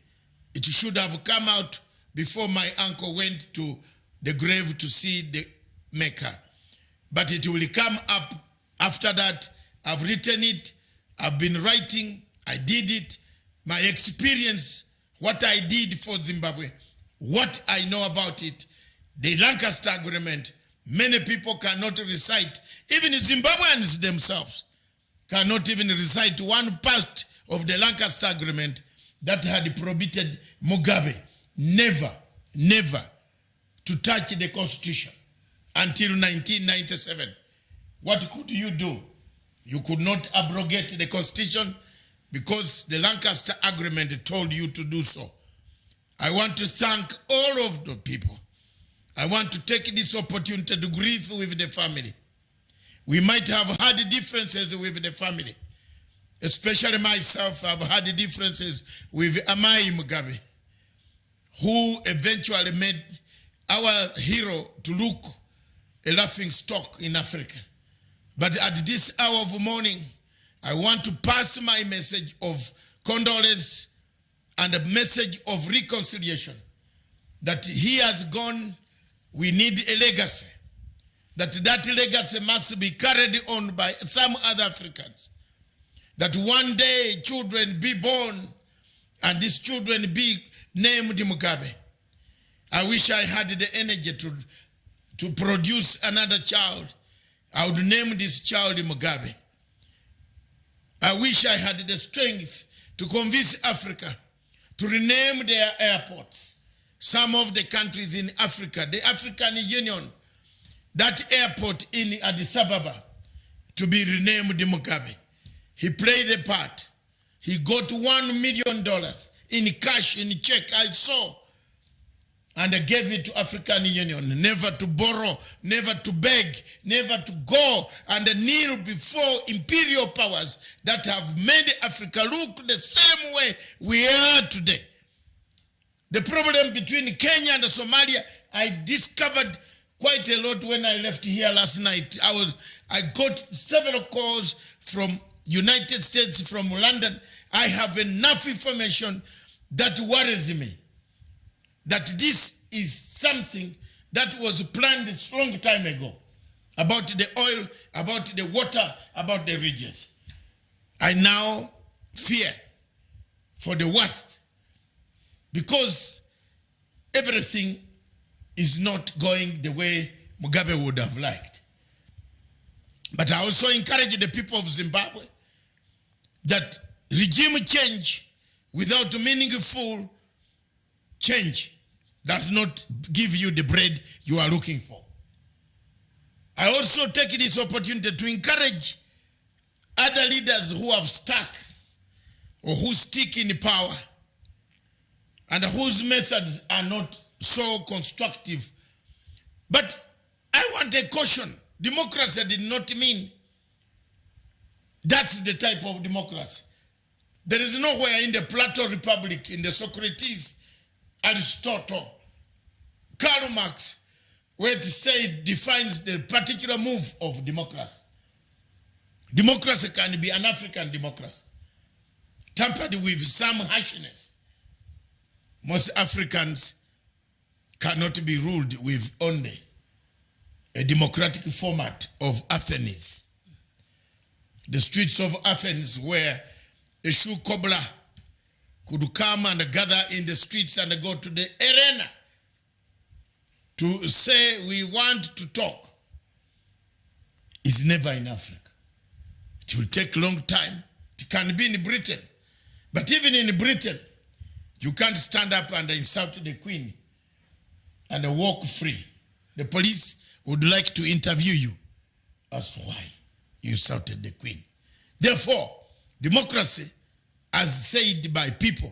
It should have come out before my uncle went to the grave to see the maker. But it will come up after that. I've written it. I've been writing. I did it. My experience what I did for Zimbabwe, what I know about it, the Lancaster Agreement, many people cannot recite. Even Zimbabweans themselves cannot even recite one part of the Lancaster Agreement that had prohibited Mugabe never to touch the Constitution until 1997. What could you do? You could not abrogate the Constitution because the Lancaster Agreement told you to do so. I want to thank all of the people. I want to take this opportunity to grieve with the family. We might have had differences with the family. Especially myself, I've had differences with Amai Mugabe, who eventually made our hero to look a laughing stock in Africa. But at this hour of mourning, I want to pass my message of condolence and a message of reconciliation. That he has gone, we need a legacy. That legacy must be carried on by some other Africans. That one day children be born and these children be named Mugabe. I wish I had the energy to produce another child. I would name this child Mugabe. I wish I had the strength to convince Africa to rename their airports. Some of the countries in Africa, the African Union, that airport in Addis Ababa, to be renamed Mugabe. He played a part. He got $1 million in cash, in check, I saw. And I gave it to African Union, never to borrow, never to beg, never to go and kneel before imperial powers that have made Africa look the same way we are today. The problem between Kenya and Somalia, I discovered quite a lot when I left here last night. I got several calls from United States, from London. I have enough information that worries me. That this is something that was planned a long time ago. About the oil, about the water, about the regions. I now fear for the worst. Because everything is not going the way Mugabe would have liked. But I also encourage the people of Zimbabwe that regime change without meaningful change does not give you the bread you are looking for. I also take this opportunity to encourage other leaders who have stuck or who stick in power and whose methods are not so constructive. But I want a caution. Democracy did not mean that's the type of democracy. There is nowhere in the Plato Republic, in the Socrates, Aristotle, Karl Marx, where it say defines the particular move of democracy. Democracy can be an African democracy, tempered with some harshness. Most Africans cannot be ruled with only a democratic format of Athens. The streets of Athens where a shoe cobbler could come and gather in the streets and go to the arena to say we want to talk is never in Africa. It will take a long time. It can be in Britain. But even in Britain, you can't stand up and insult the Queen and walk free. The police would like to interview you as to why you insulted the Queen. Therefore, democracy, as said by people,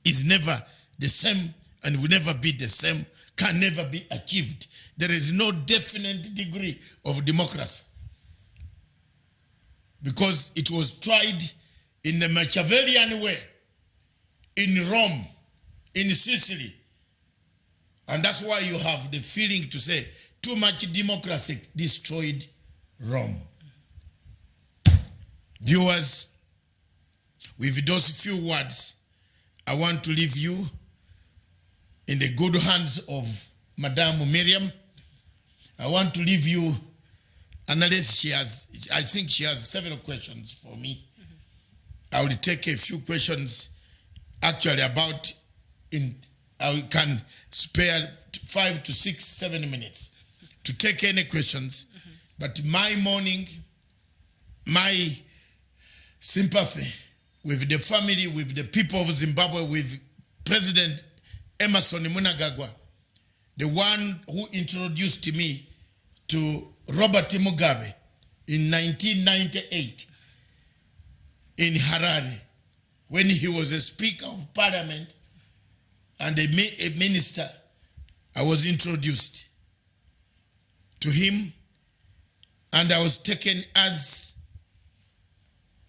is never the same and will never be the same, can never be achieved. There is no definite degree of democracy. Because it was tried in the Machiavellian way, in Rome, in Sicily. And that's why you have the feeling to say, too much democracy destroyed Rome. Viewers, with those few words, I want to leave you in the good hands of Madame Miriam. I want to leave you, unless I think she has several questions for me. I will take a few questions actually about I can spare 5 to 6, 7 minutes to take any questions. But my mourning, my sympathy with the family, with the people of Zimbabwe, with President Emerson Mnangagwa, the one who introduced me to Robert Mugabe in 1998 in Harare, when he was a Speaker of Parliament and a minister. I was introduced to him, and I was taken as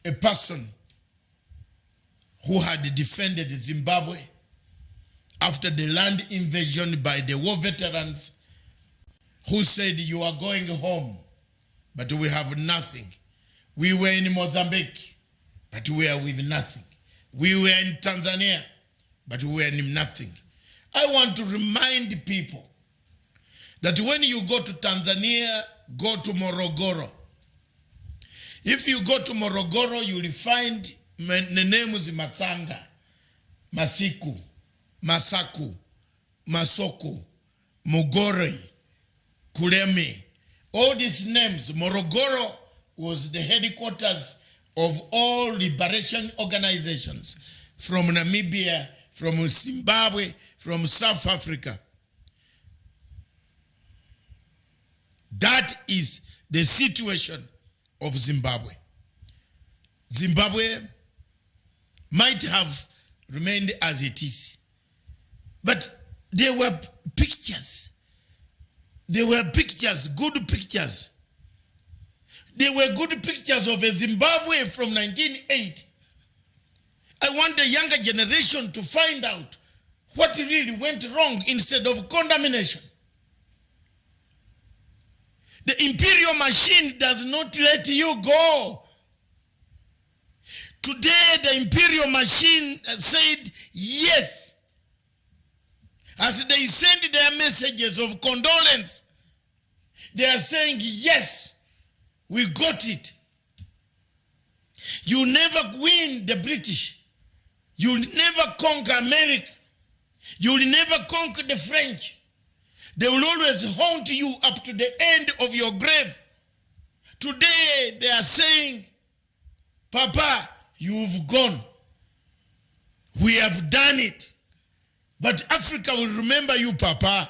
a person who had defended Zimbabwe after the land invasion by the war veterans who said, you are going home, but we have nothing. We were in Mozambique, but we are with nothing. We were in Tanzania, but we were in nothing. I want to remind people that when you go to Tanzania, go to Morogoro. If you go to Morogoro, you will find the names Matsanga, Masiku, Masaku, Masoko, Mugore, Kuleme. All these names, Morogoro was the headquarters of all liberation organizations from Namibia, from Zimbabwe, from South Africa. That is the situation of Zimbabwe. Zimbabwe might have remained as it is, but there were pictures. There were pictures, good pictures. There were good pictures of a Zimbabwe from 1980. I want the younger generation to find out what really went wrong instead of condemnation. The imperial machine does not let you go. Today, the imperial machine said yes. As they send their messages of condolence, they are saying yes, we got it. You never win the British. You'll never conquer America. You'll never conquer the French. They will always haunt you up to the end of your grave. Today, they are saying, Papa, you've gone. We have done it. But Africa will remember you, Papa.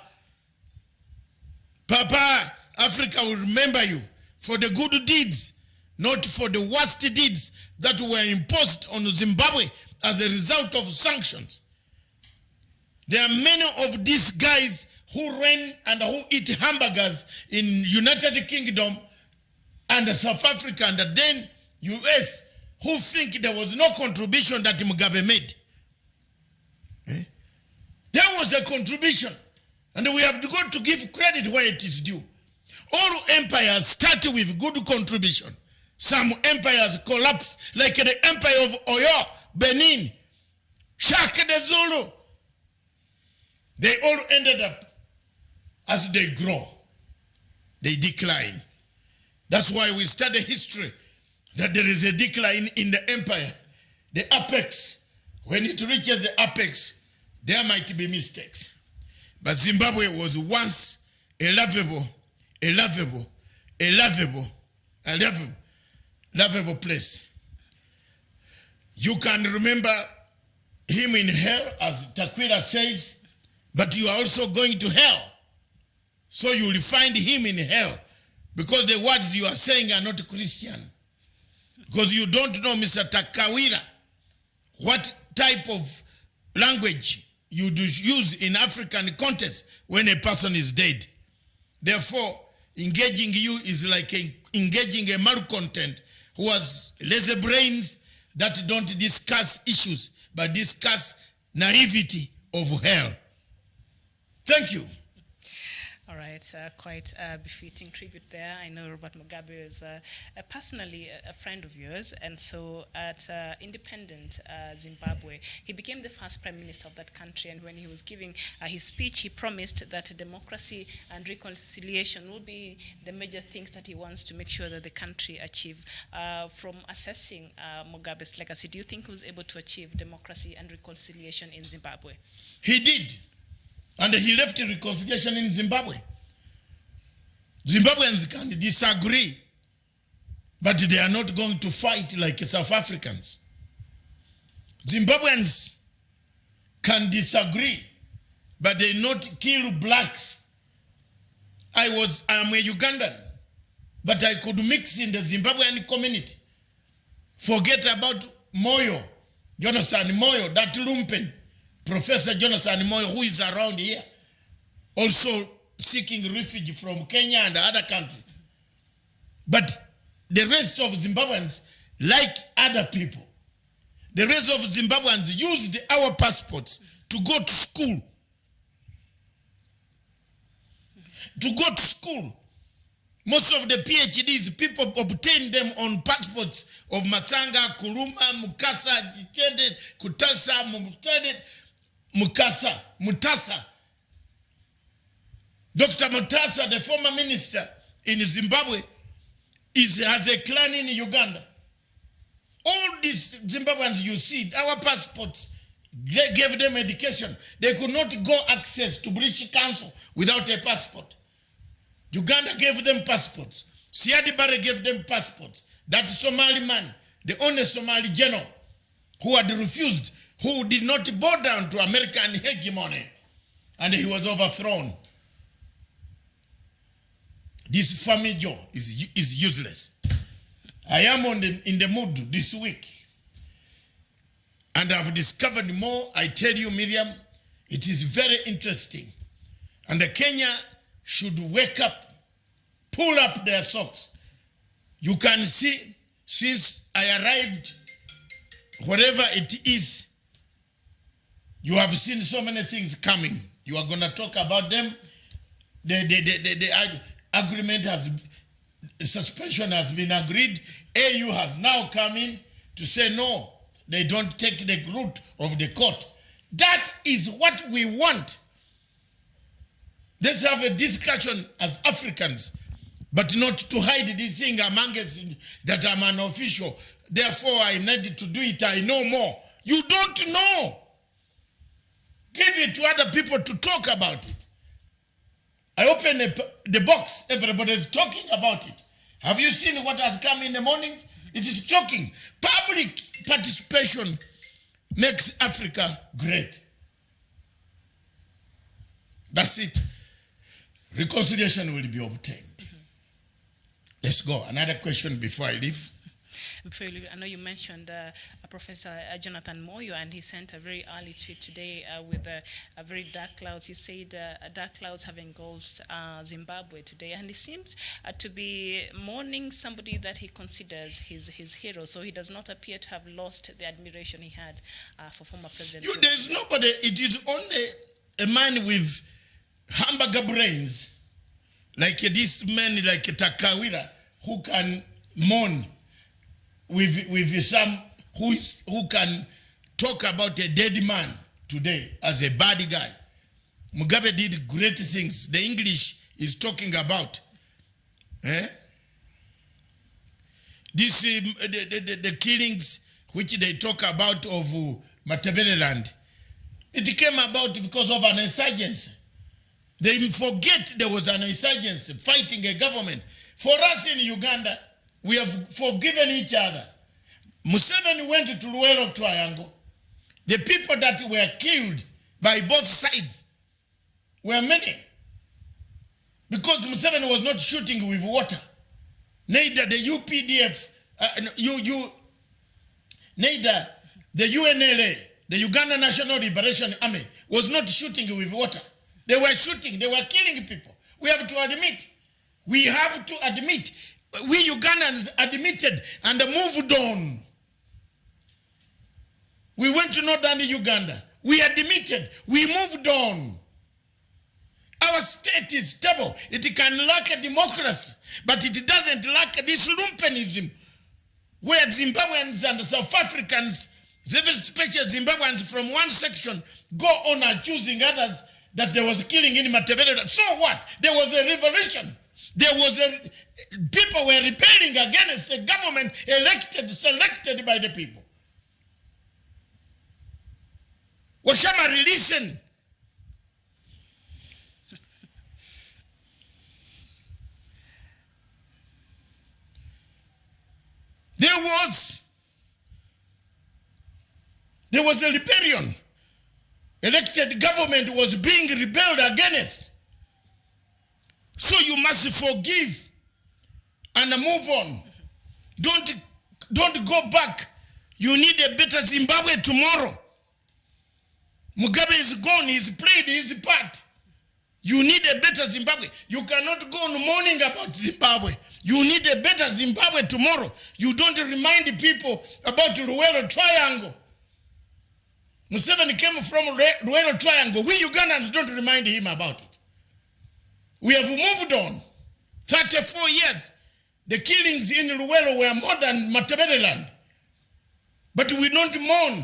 Papa, Africa will remember you for the good deeds, not for the worst deeds that were imposed on Zimbabwe as a result of sanctions. There are many of these guys who ran and who eat hamburgers in United Kingdom and South Africa and then US who think there was no contribution that Mugabe made. There was a contribution, and we have got to give credit where it is due. All empires start with good contribution. Some empires collapse, like the empire of Oyo, Benin, Shaka de Zulu. They all ended up, as they grow, they decline. That's why we study history, that there is a decline in the empire. The apex, when it reaches the apex, there might be mistakes. But Zimbabwe was once a lovable place. You can remember him in hell, as Takwira says, but you are also going to hell. So you will find him in hell, because the words you are saying are not Christian. Because you don't know, Mr. Takwira, what type of language you do use in African context when a person is dead. Therefore, engaging you is like engaging a malcontent who has lazy brains that don't discuss issues, but discuss naivety of hell. Thank you. All right. right, quite a befitting tribute there. I know Robert Mugabe is personally a friend of yours, and so at independent Zimbabwe, he became the first prime minister of that country, and when he was giving his speech, he promised that democracy and reconciliation will be the major things that he wants to make sure that the country achieve. From assessing Mugabe's legacy, do you think he was able to achieve democracy and reconciliation in Zimbabwe? He did. And he left reconciliation in Zimbabwe. Zimbabweans can disagree, but they are not going to fight like South Africans. Zimbabweans can disagree, but they not kill blacks. I am a Ugandan, but I could mix in the Zimbabwean community. Forget about Moyo, Jonathan Moyo, that lumpen. Professor Jonathan Moyo, who is around here, also seeking refuge from Kenya and other countries. But the rest of Zimbabweans, like other people, the rest of Zimbabweans used our passports to go to school. To go to school. Most of the PhDs, people obtain them on passports of Masanga, Kuruma, Mukasa, Titende, Kutasa, Mutasa. Dr. Mutasa, the former minister in Zimbabwe, has a clan in Uganda. All these Zimbabweans you see, our passports, they gave them education. They could not go access to British Council without a passport. Uganda gave them passports. Siad Barre gave them passports. That Somali man, the only Somali general who had refused, who did not bow down to American hegemony, and he was overthrown. This Famijo is useless. I am in the mood this week, and I've discovered more. I tell you, Miriam, it is very interesting. And the Kenya should wake up, pull up their socks. You can see, since I arrived, whatever it is, you have seen so many things coming. You are going to talk about them. The agreement suspension has been agreed. AU has now come in to say no, they don't take the route of the court. That is what we want. Let's have a discussion as Africans, but not to hide this thing among us that I'm an official. Therefore, I need to do it. I know more. You don't know. Give it to other people to talk about it. I open the box. Everybody is talking about it. Have you seen what has come in the morning? It is shocking. Public participation makes Africa great. That's it. Reconciliation will be obtained. Let's go. Another question before I leave. Before you leave, I know you mentioned Professor Jonathan Moyo, and he sent a very early tweet today with a very dark clouds. He said dark clouds have engulfed Zimbabwe today, and he seems to be mourning somebody that he considers his hero. So he does not appear to have lost the admiration he had for former President. There's nobody. It is only a man with hamburger brains, like this man, like Takawira, who can mourn with some who can talk about a dead man today as a bad guy. Mugabe did great things. The English is talking about. This the killings which they talk about of Matabeleland, it came about because of an insurgency. They forget there was an insurgency fighting a government. For us in Uganda, we have forgiven each other. Museveni went to Luwero Triangle. The people that were killed by both sides were many. Because Museveni was not shooting with water. Neither the UPDF, neither the UNLA, the Uganda National Liberation Army, was not shooting with water. They were shooting, they were killing people. We have to admit. We have to admit. We Ugandans admitted and moved on. We went to northern Uganda. We admitted. We moved on. Our state is stable. It can lack a democracy, but it doesn't lack this lumpenism, where Zimbabweans and South Africans, especially Zimbabweans from one section, go on accusing others that there was killing in Matebele. So what? There was a revolution. People were rebelling against a government selected by the people. Washamari, listen. There was a rebellion. Elected government was being rebelled against. So you must forgive and move on. Don't go back. You need a better Zimbabwe tomorrow. Mugabe is gone. He's played his part. You need a better Zimbabwe. You cannot go on mourning about Zimbabwe. You need a better Zimbabwe tomorrow. You don't remind people about the Luwelo Triangle. Museveni came from Luwelo Triangle. We Ugandans don't remind him about it. We have moved on. 34 years. The killings in Luwelo were more than Matebeleland. But we don't mourn.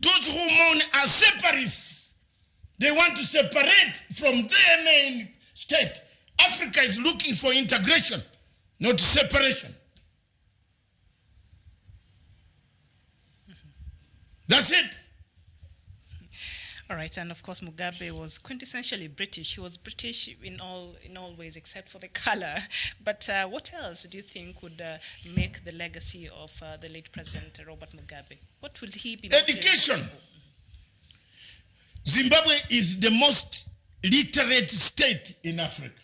Those who mourn are separatists. They want to separate from their main state. Africa is looking for integration, not separation. That's it. All right, and of course Mugabe was quintessentially British. He was British in all ways except for the color. But what else do you think would make the legacy of the late President Robert Mugabe? What would he be? Education. Zimbabwe is the most literate state in Africa.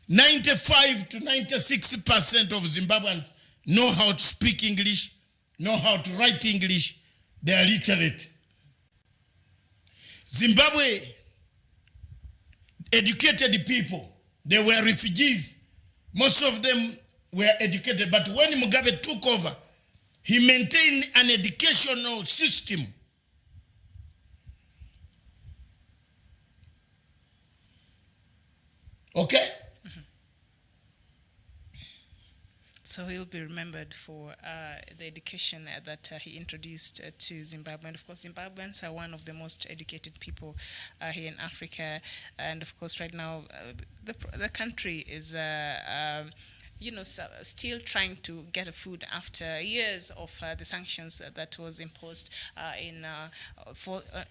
95 to 96% of Zimbabweans know how to speak English, know how to write English. They are literate. Zimbabwe educated people. They were refugees. Most of them were educated. But when Mugabe took over, he maintained an educational system. Okay? So he'll be remembered for the education that he introduced to Zimbabwe. And of course, Zimbabweans are one of the most educated people here in Africa. And of course, right now, the country is still trying to get a food after years of the sanctions that was imposed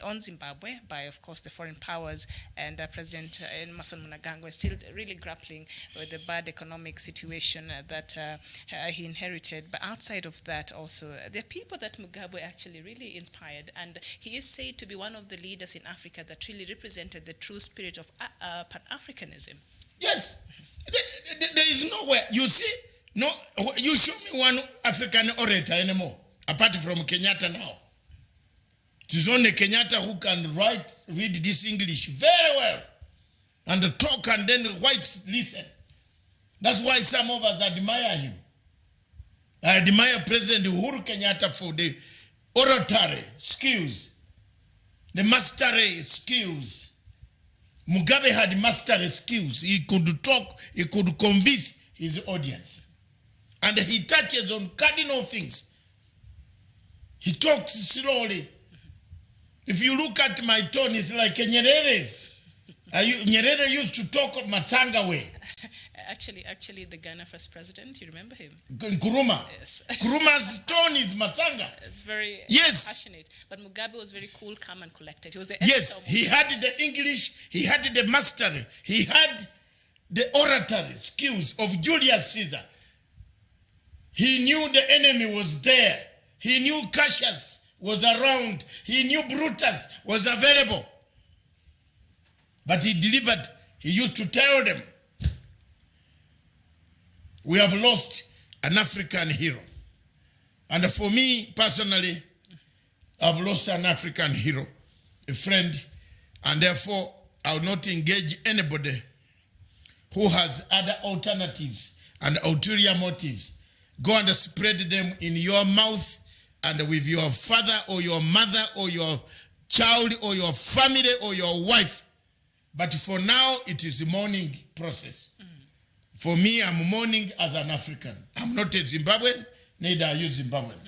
on Zimbabwe by, of course, the foreign powers. And President Emmerson Mnangagwa is still really grappling with the bad economic situation that he inherited. But outside of that, also, there are people that Mugabe actually really inspired. And he is said to be one of the leaders in Africa that really represented the true spirit of Pan-Africanism. Yes. There is nowhere. You see, no. You show me one African orator anymore, apart from Kenyatta now. It is only Kenyatta who can read this English very well, and talk, and then the whites listen. That's why some of us admire him. I admire President Uhuru Kenyatta for the oratory skills, the mastery skills. Mugabe had mastery skills. He could talk, he could convince his audience. And he touches on cardinal things. He talks slowly. If you look at my tone, it's like Nyerere's. Nyerere used to talk Matanga way. Actually, the Ghana first president, you remember him? Nkrumah. Yes. Nkrumah's tone is Matanga. It's very passionate. But Mugabe was very cool, calm, and collected. He was the he had the English, he had the mastery, he had the oratory skills of Julius Caesar. He knew the enemy was there. He knew Cassius was around. He knew Brutus was available. But he delivered. He used to tell them, we have lost an African hero. And for me, personally, I've lost an African hero, a friend, and therefore I will not engage anybody who has other alternatives and ulterior motives. Go and spread them in your mouth and with your father or your mother or your child or your family or your wife. But for now, it is a mourning process. For me, I'm mourning as an African. I'm not a Zimbabwean, neither are you Zimbabwean.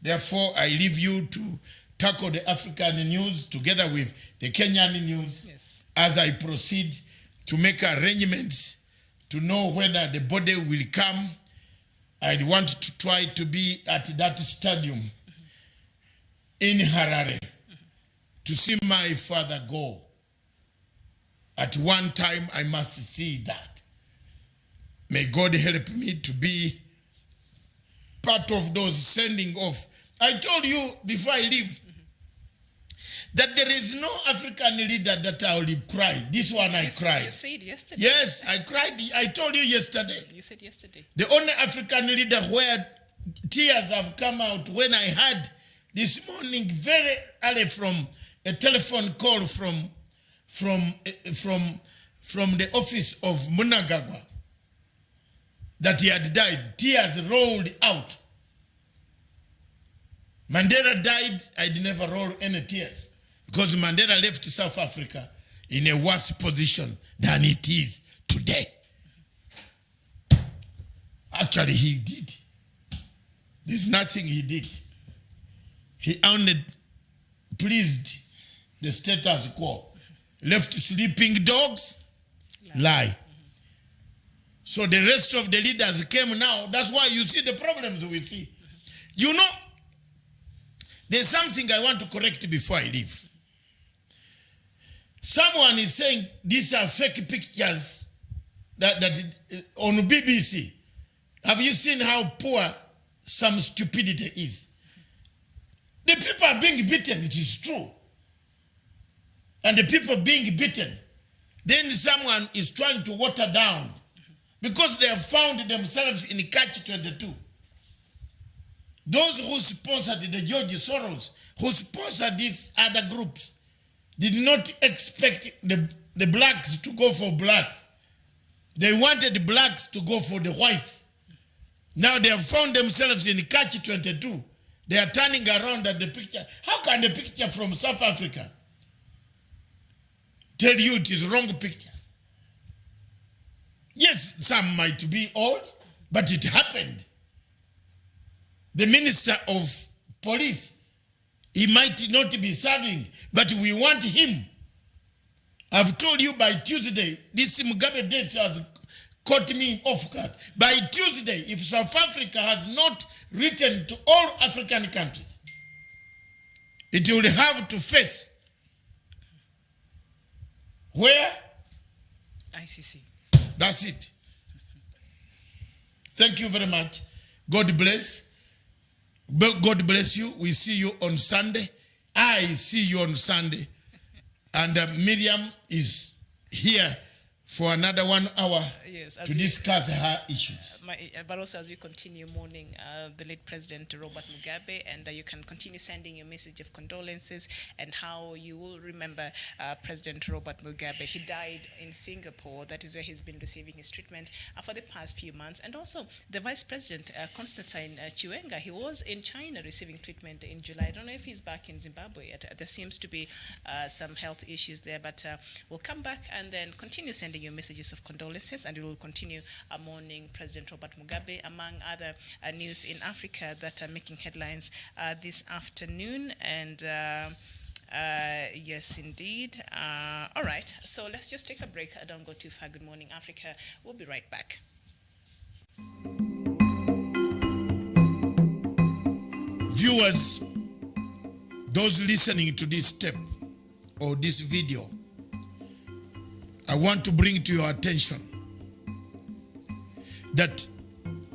Therefore, I leave you to tackle the African news together with the Kenyan news as I proceed to make arrangements to know whether the body will come. I want to try to be at that stadium in Harare to see my father go. At one time, I must see that. May God help me to be part of those sending off. I told you before I leave that there is no African leader that I will cry. This one I cried. You said yesterday. Yes, I cried. I told you yesterday. You said yesterday. The only African leader where tears have come out when I had this morning very early from a telephone call from the office of Mnangagwa that he had died. Tears rolled out. Mandela died, I did never roll any tears because Mandela left South Africa in a worse position than it is today. Actually, he did. There's nothing he did. He only pleased the status quo. Left sleeping dogs lie. So the rest of the leaders came now. That's why you see the problems we see. You know, there's something I want to correct before I leave. Someone is saying these are fake pictures that on BBC. Have you seen how poor some stupidity is? The people are being beaten, it is true. And the people being beaten, then someone is trying to water down because they have found themselves in catch-22. Those who sponsored the George Soros, who sponsored these other groups, did not expect the blacks to go for blacks. They wanted the blacks to go for the whites. Now they have found themselves in catch-22. They are turning around at the picture. How can the picture from South Africa tell you it is wrong picture? Yes, some might be old, but it happened. The Minister of Police, he might not be serving, but we want him. I've told you by Tuesday, this Mugabe death has caught me off guard. By Tuesday, if South Africa has not written to all African countries, it will have to face where? ICC. That's it. Thank you very much. God bless. God bless you. We see you on Sunday. I see you on Sunday. And Miriam is here for another 1 hour to discuss her issues. But also as you continue mourning the late President Robert Mugabe, and you can continue sending your message of condolences and how you will remember President Robert Mugabe. He died in Singapore. That is where he's been receiving his treatment for the past few months. And also the Vice President, Constantine Chiwenga, he was in China receiving treatment in July. I don't know if he's back in Zimbabwe yet. There seems to be some health issues there, but we'll come back and then continue sending your messages of condolences, and we will continue mourning President Robert Mugabe, among other news in Africa that are making headlines this afternoon. And yes, indeed. All right, so let's just take a break. Don't go too far. Good morning, Africa. We'll be right back. Viewers, those listening to this tape or this video, I want to bring to your attention that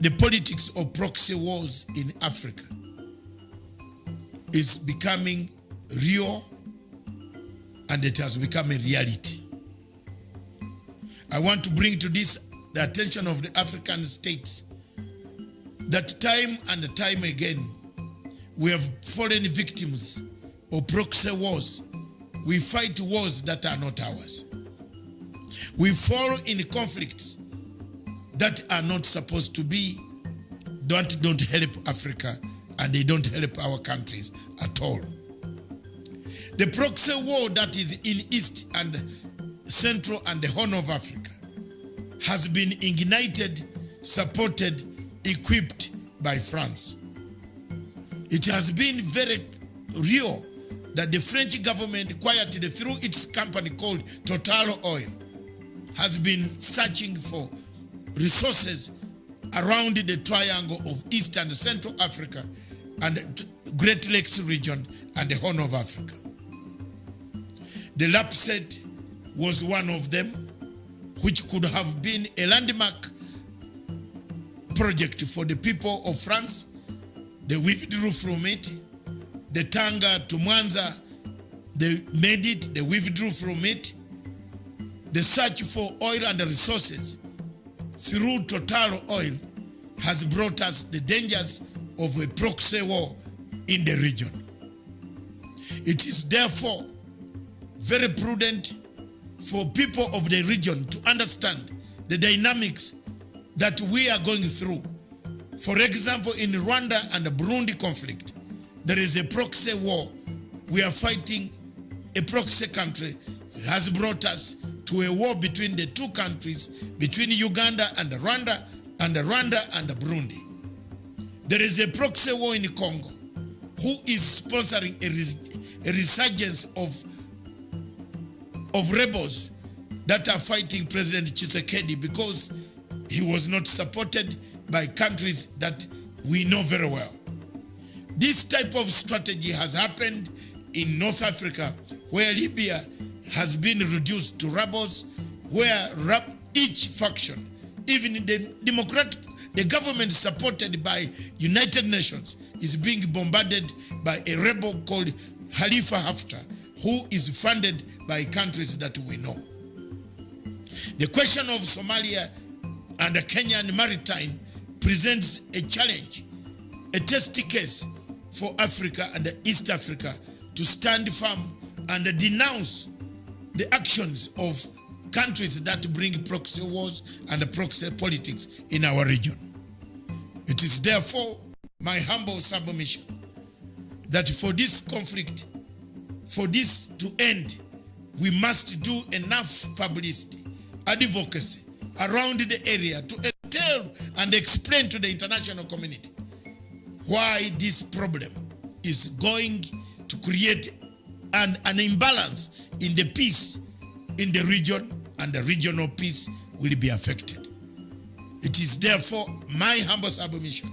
the politics of proxy wars in Africa is becoming real, and it has become a reality. I want to bring to this the attention of the African states that time and time again we have fallen victims of proxy wars. We fight wars that are not ours. We fall in conflicts that are not supposed to be, don't help Africa, and they don't help our countries at all. The proxy war that is in East and Central and the Horn of Africa has been ignited, supported, equipped by France. It has been very real that the French government, quietly through its company called Total Oil, has been searching for resources around the triangle of East and Central Africa and Great Lakes region and the Horn of Africa. The LAPSET was one of them, which could have been a landmark project for the people of France. They withdrew from it. The Tanga to Mwanza, they made it, they withdrew from it. The search for oil and resources through Total Oil has brought us the dangers of a proxy war in the region. It is therefore very prudent for people of the region to understand the dynamics that we are going through. For example, in Rwanda and the Burundi conflict, there is a proxy war. We are fighting a proxy country has brought us to a war between the two countries, between Uganda and Rwanda and Burundi. There is a proxy war in Congo who is sponsoring a resurgence of rebels that are fighting President Tshisekedi because he was not supported by countries that we know very well. This type of strategy has happened in North Africa, where Libya has been reduced to rebels, where each faction, even the government supported by United Nations, is being bombarded by a rebel called Khalifa Haftar, who is funded by countries that we know. The question of Somalia and the Kenyan maritime presents a challenge, a test case for Africa and East Africa to stand firm and denounce the actions of countries that bring proxy wars and proxy politics in our region. It is therefore my humble submission that for this conflict, for this to end, we must do enough publicity, advocacy around the area to tell and explain to the international community why this problem is going to create an imbalance in the peace in the region, and the regional peace will be affected. It is therefore my humble submission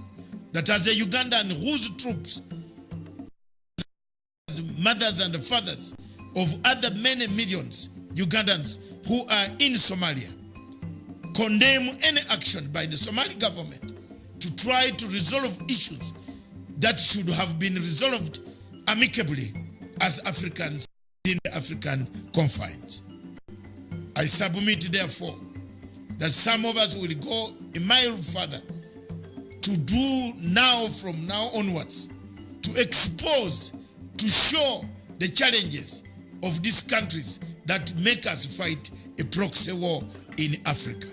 that as a Ugandan whose troops, mothers and fathers of other many millions Ugandans who are in Somalia, condemn any action by the Somali government to try to resolve issues that should have been resolved amicably as Africans in the African confines. I submit therefore that some of us will go a mile further to do now, from now onwards, to expose, to show the challenges of these countries that make us fight a proxy war in Africa.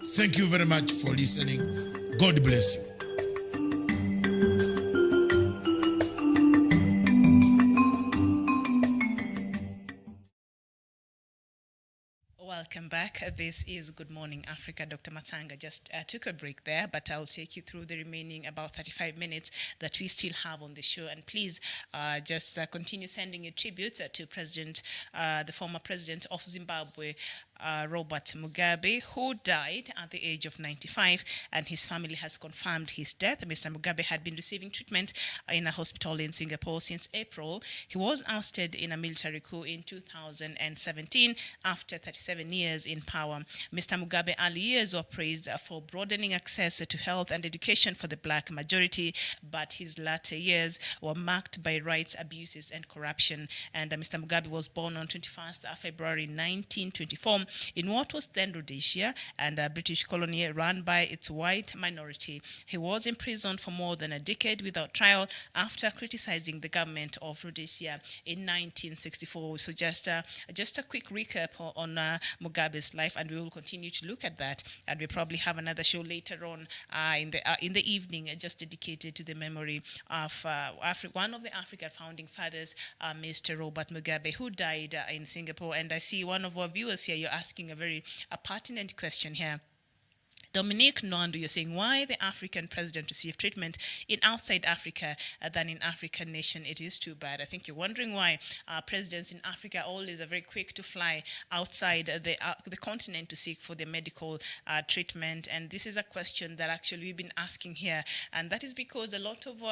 Thank you very much for listening. God bless you. Welcome back. This is Good Morning Africa. Dr. Matanga just took a break there, but I'll take you through the remaining about 35 minutes that we still have on the show. And please just continue sending your tributes to the former president of Zimbabwe, Robert Mugabe, who died at the age of 95, and his family has confirmed his death. Mr. Mugabe had been receiving treatment in a hospital in Singapore since April. He was ousted in a military coup in 2017 after 37 years in power. Mr. Mugabe's early years were praised for broadening access to health and education for the black majority, but his latter years were marked by rights abuses and corruption. And Mr. Mugabe was born on 21st February 1924 in what was then Rhodesia and a British colony run by its white minority. He was imprisoned for more than a decade without trial after criticizing the government of Rhodesia in 1964. So just a quick recap on Mugabe's life, and we will continue to look at that. And we probably have another show later on in the evening just dedicated to the memory of one of the African founding fathers, Mr. Robert Mugabe, who died in Singapore. And I see one of our viewers here, you're asking a very pertinent question here. Dominique Nwandu, you're saying, why the African president received treatment in outside Africa than in African nation? It is too bad. I think you're wondering why presidents in Africa always are very quick to fly outside the continent to seek for their medical treatment. And this is a question that actually we've been asking here. And that is because a lot of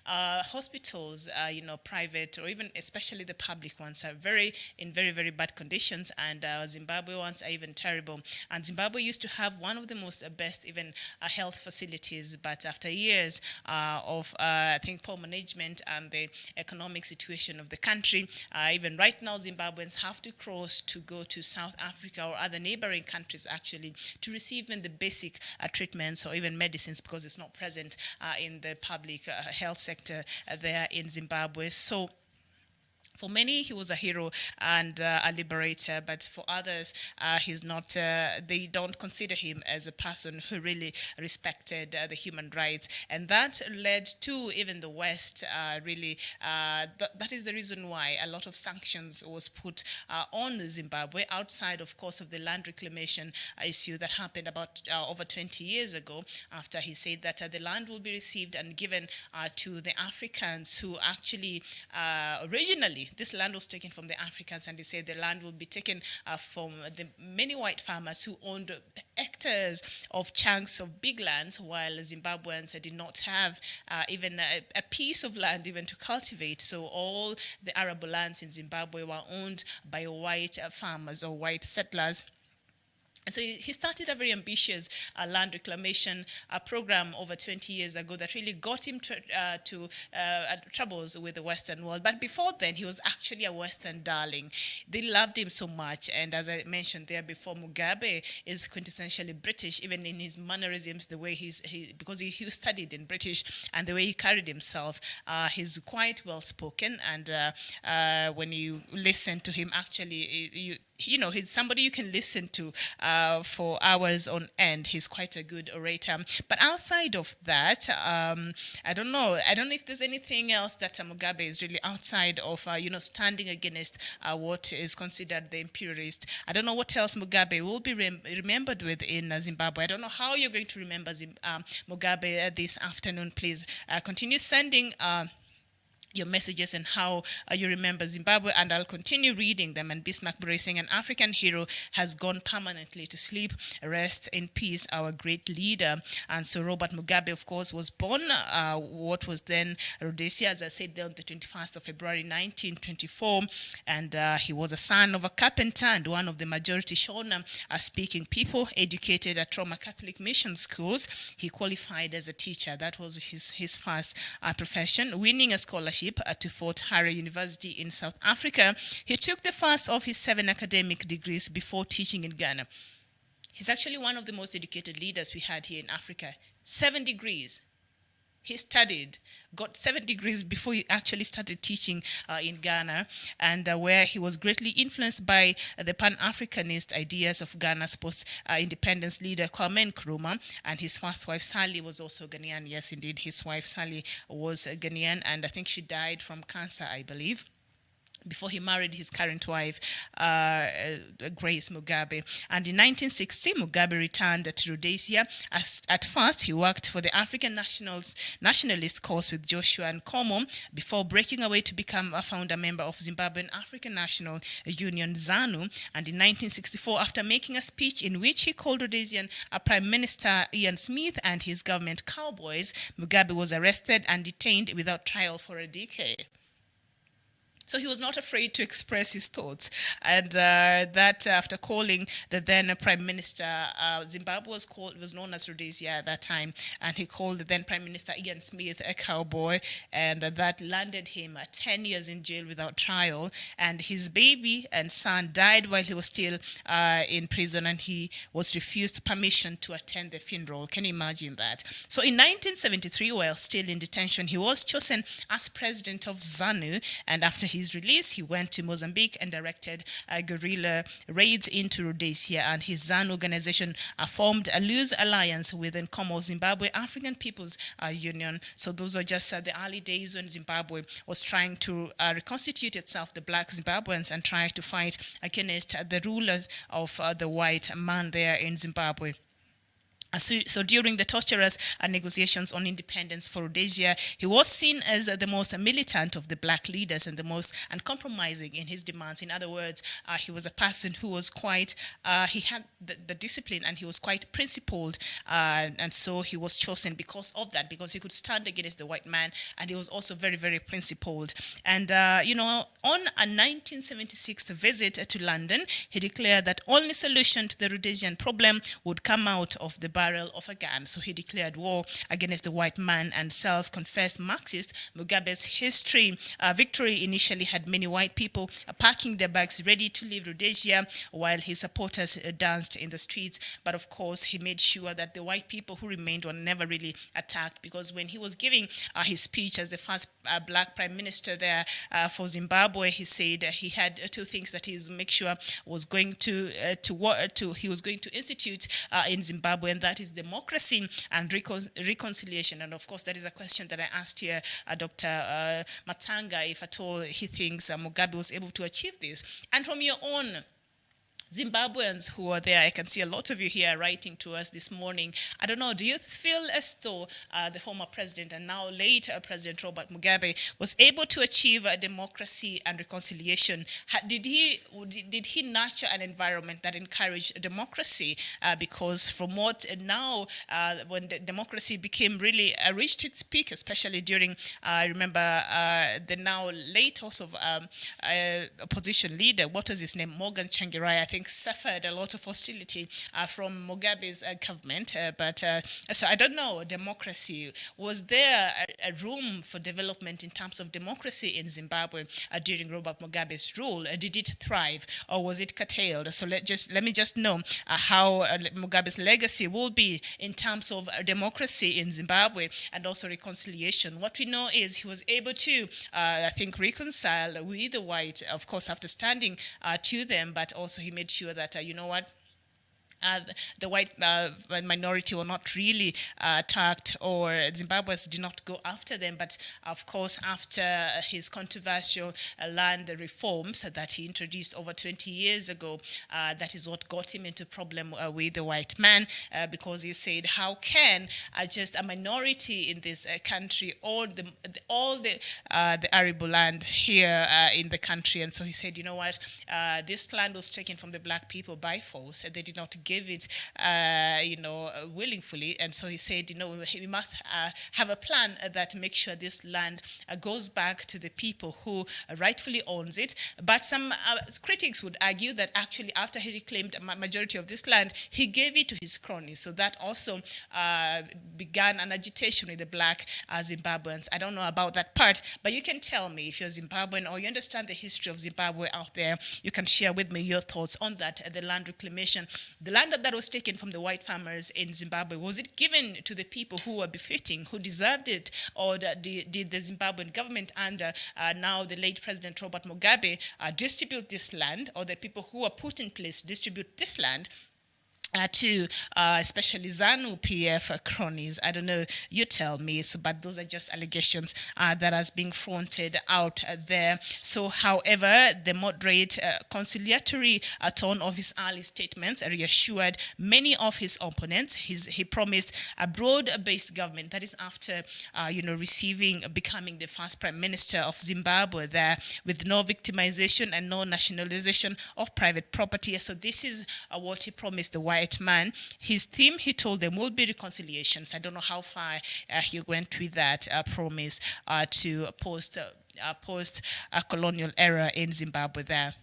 hospitals, private or even especially the public ones, are in very, very bad conditions. And Zimbabwe ones are even terrible. And Zimbabwe used to have one of the most best even health facilities, but after years of I think poor management and the economic situation of the country, even right now Zimbabweans have to cross to go to South Africa or other neighboring countries actually to receive even the basic treatments or even medicines, because it's not present in the public health sector there in Zimbabwe. So for many, he was a hero and a liberator, but for others, he's not. They don't consider him as a person who really respected the human rights, and that led to even the West really. That is the reason why a lot of sanctions was put on Zimbabwe, outside, of course, of the land reclamation issue that happened about over 20 years ago, after he said that the land will be received and given to the Africans who actually originally. This land was taken from the Africans, and they said the land will be taken from the many white farmers who owned hectares of chunks of big lands, while Zimbabweans did not have even a piece of land even to cultivate. So all the arable lands in Zimbabwe were owned by white farmers or white settlers. And so he started a very ambitious land reclamation program over 20 years ago that really got him to troubles with the Western world. But before then, he was actually a Western darling. They loved him so much. And as I mentioned there before, Mugabe is quintessentially British, even in his mannerisms, the way because he studied in British, and the way he carried himself. He's quite well spoken. And when you listen to him, actually, he's somebody you can listen to for hours on end. He's quite a good orator. But outside of that, I don't know if there's anything else that Mugabe is really outside of, standing against what is considered the imperialist. I don't know what else Mugabe will be remembered with in Zimbabwe. I don't know how you're going to remember Mugabe this afternoon. Please continue sending your messages and how you remember Zimbabwe, and I'll continue reading them. And Bismarck Bure saying, an African hero has gone permanently to sleep. Rest in peace, our great leader. And so Robert Mugabe, of course, was born what was then Rhodesia, as I said, there on the 21st of February 1924. And he was a son of a carpenter and one of the majority Shona speaking people, educated at Roma Catholic mission schools. He qualified as a teacher. That was his first profession, winning a scholarship to Fort Hare University in South Africa. He took the first of his 7 academic degrees before teaching in Ghana. He's actually one of the most educated leaders we had here in Africa. 7 degrees. He studied, got 7 degrees before he actually started teaching in Ghana, and where he was greatly influenced by the Pan-Africanist ideas of Ghana's post-independence leader Kwame Nkrumah, and his first wife Sally was also Ghanaian. Yes, indeed, his wife Sally was Ghanaian, and I think she died from cancer, I believe, before he married his current wife, Grace Mugabe. And in 1960, Mugabe returned to Rhodesia. At first, he worked for the African Nationalist cause with Joshua Nkomo before breaking away to become a founder member of Zimbabwean African National Union, ZANU. And in 1964, after making a speech in which he called Rhodesian Prime Minister Ian Smith and his government cowboys, Mugabe was arrested and detained without trial for a decade. So he was not afraid to express his thoughts. And that after calling the then Prime Minister, Zimbabwe was known as Rhodesia at that time, and he called the then Prime Minister Ian Smith a cowboy, and that landed him 10 years in jail without trial. And his baby and son died while he was still in prison, and he was refused permission to attend the funeral. Can you imagine that? So in 1973, while still in detention, he was chosen as president of ZANU, and after his release, he went to Mozambique and directed guerrilla raids into Rhodesia, and his ZANU organization formed a loose alliance with Nkomo Zimbabwe African People's Union. So those are just the early days when Zimbabwe was trying to reconstitute itself, the black Zimbabweans, and try to fight against the rulers of the white man there in Zimbabwe. So during the torturous negotiations on independence for Rhodesia, he was seen as the most militant of the black leaders and the most uncompromising in his demands. In other words, he was a person who was quite, he had the discipline, and he was quite principled, and so he was chosen because of that, because he could stand against the white man, and he was also very, very principled. And, on a 1976 visit to London, he declared that only solution to the Rhodesian problem would come out of the barrel of a gun. So he declared war against the white man, and self-confessed Marxist Mugabe's victory initially had many white people packing their bags ready to leave Rhodesia while his supporters danced in the streets. But of course, he made sure that the white people who remained were never really attacked, because when he was giving his speech as the first black prime minister there for Zimbabwe, he said he had two things that he was going to institute in Zimbabwe, and that is democracy and reconciliation. And of course, that is a question that I asked here Dr. Matanga, if at all he thinks Mugabe was able to achieve this. And from your own Zimbabweans who are there, I can see a lot of you here writing to us this morning. I don't know, do you feel as though the former president and now late President Robert Mugabe was able to achieve democracy and reconciliation? Did he nurture an environment that encouraged democracy? Because from what now, when the democracy became really reached its peak, especially during, I remember the now late also opposition leader, what was his name, Morgan Tsvangirai, I think suffered a lot of hostility from Mugabe's government. So I don't know, democracy, was there a room for development in terms of democracy in Zimbabwe during Robert Mugabe's rule? Did it thrive, or was it curtailed? So let me just know how Mugabe's legacy will be in terms of democracy in Zimbabwe and also reconciliation. What we know is he was able to, I think, reconcile with the white, of course, after standing to them, but also he made sure that, the white minority were not really attacked, or Zimbabweans did not go after them. But of course, after his controversial land reforms that he introduced over 20 years ago, that is what got him into problem with the white man, because he said, how can just a minority in this country all the arable land here in the country? And so he said, this land was taken from the black people by force, and they did not give it, willingly. And so he said, we must have a plan that makes sure this land goes back to the people who rightfully owns it. But some critics would argue that actually after he reclaimed a majority of this land, he gave it to his cronies. So that also began an agitation with the black Zimbabweans. I don't know about that part, but you can tell me if you're Zimbabwean or you understand the history of Zimbabwe out there. You can share with me your thoughts on that, the land reclamation. The land that was taken from the white farmers in Zimbabwe, was it given to the people who were befitting, who deserved it, or did the Zimbabwean government under now the late President Robert Mugabe distribute this land, or the people who were put in place distribute this land to especially ZANU PF cronies? I don't know, you tell me. So, but those are just allegations that are being fronted out there. So, however, the moderate conciliatory tone of his early statements reassured many of his opponents. He promised a broad-based government, that is after becoming the first prime minister of Zimbabwe there, with no victimization and no nationalization of private property. So this is what he promised the white man. His theme, he told them, will be reconciliations. I don't know how far he went with that promise to post post-colonial era in Zimbabwe there.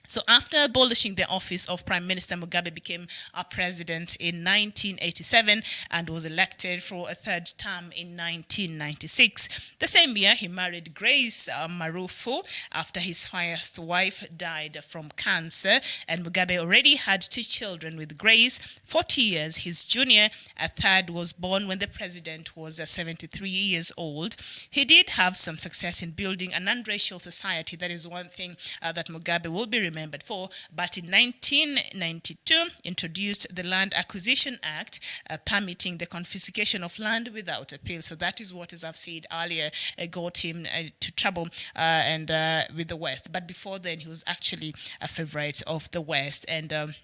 So after abolishing the office of Prime Minister, Mugabe became a president in 1987 and was elected for a third term in 1996. The same year, he married Grace Marufu after his first wife died from cancer. And Mugabe already had 2 children with Grace, 40 years his junior. A third was born when the president was 73 years old. He did have some success in building a non-racial society. That is one thing that Mugabe will be remembered for, but in 1992 introduced the Land Acquisition Act, permitting the confiscation of land without appeal. So that is what, as I've said earlier, got him to trouble and with the West. But before then, he was actually a favorite of the West. And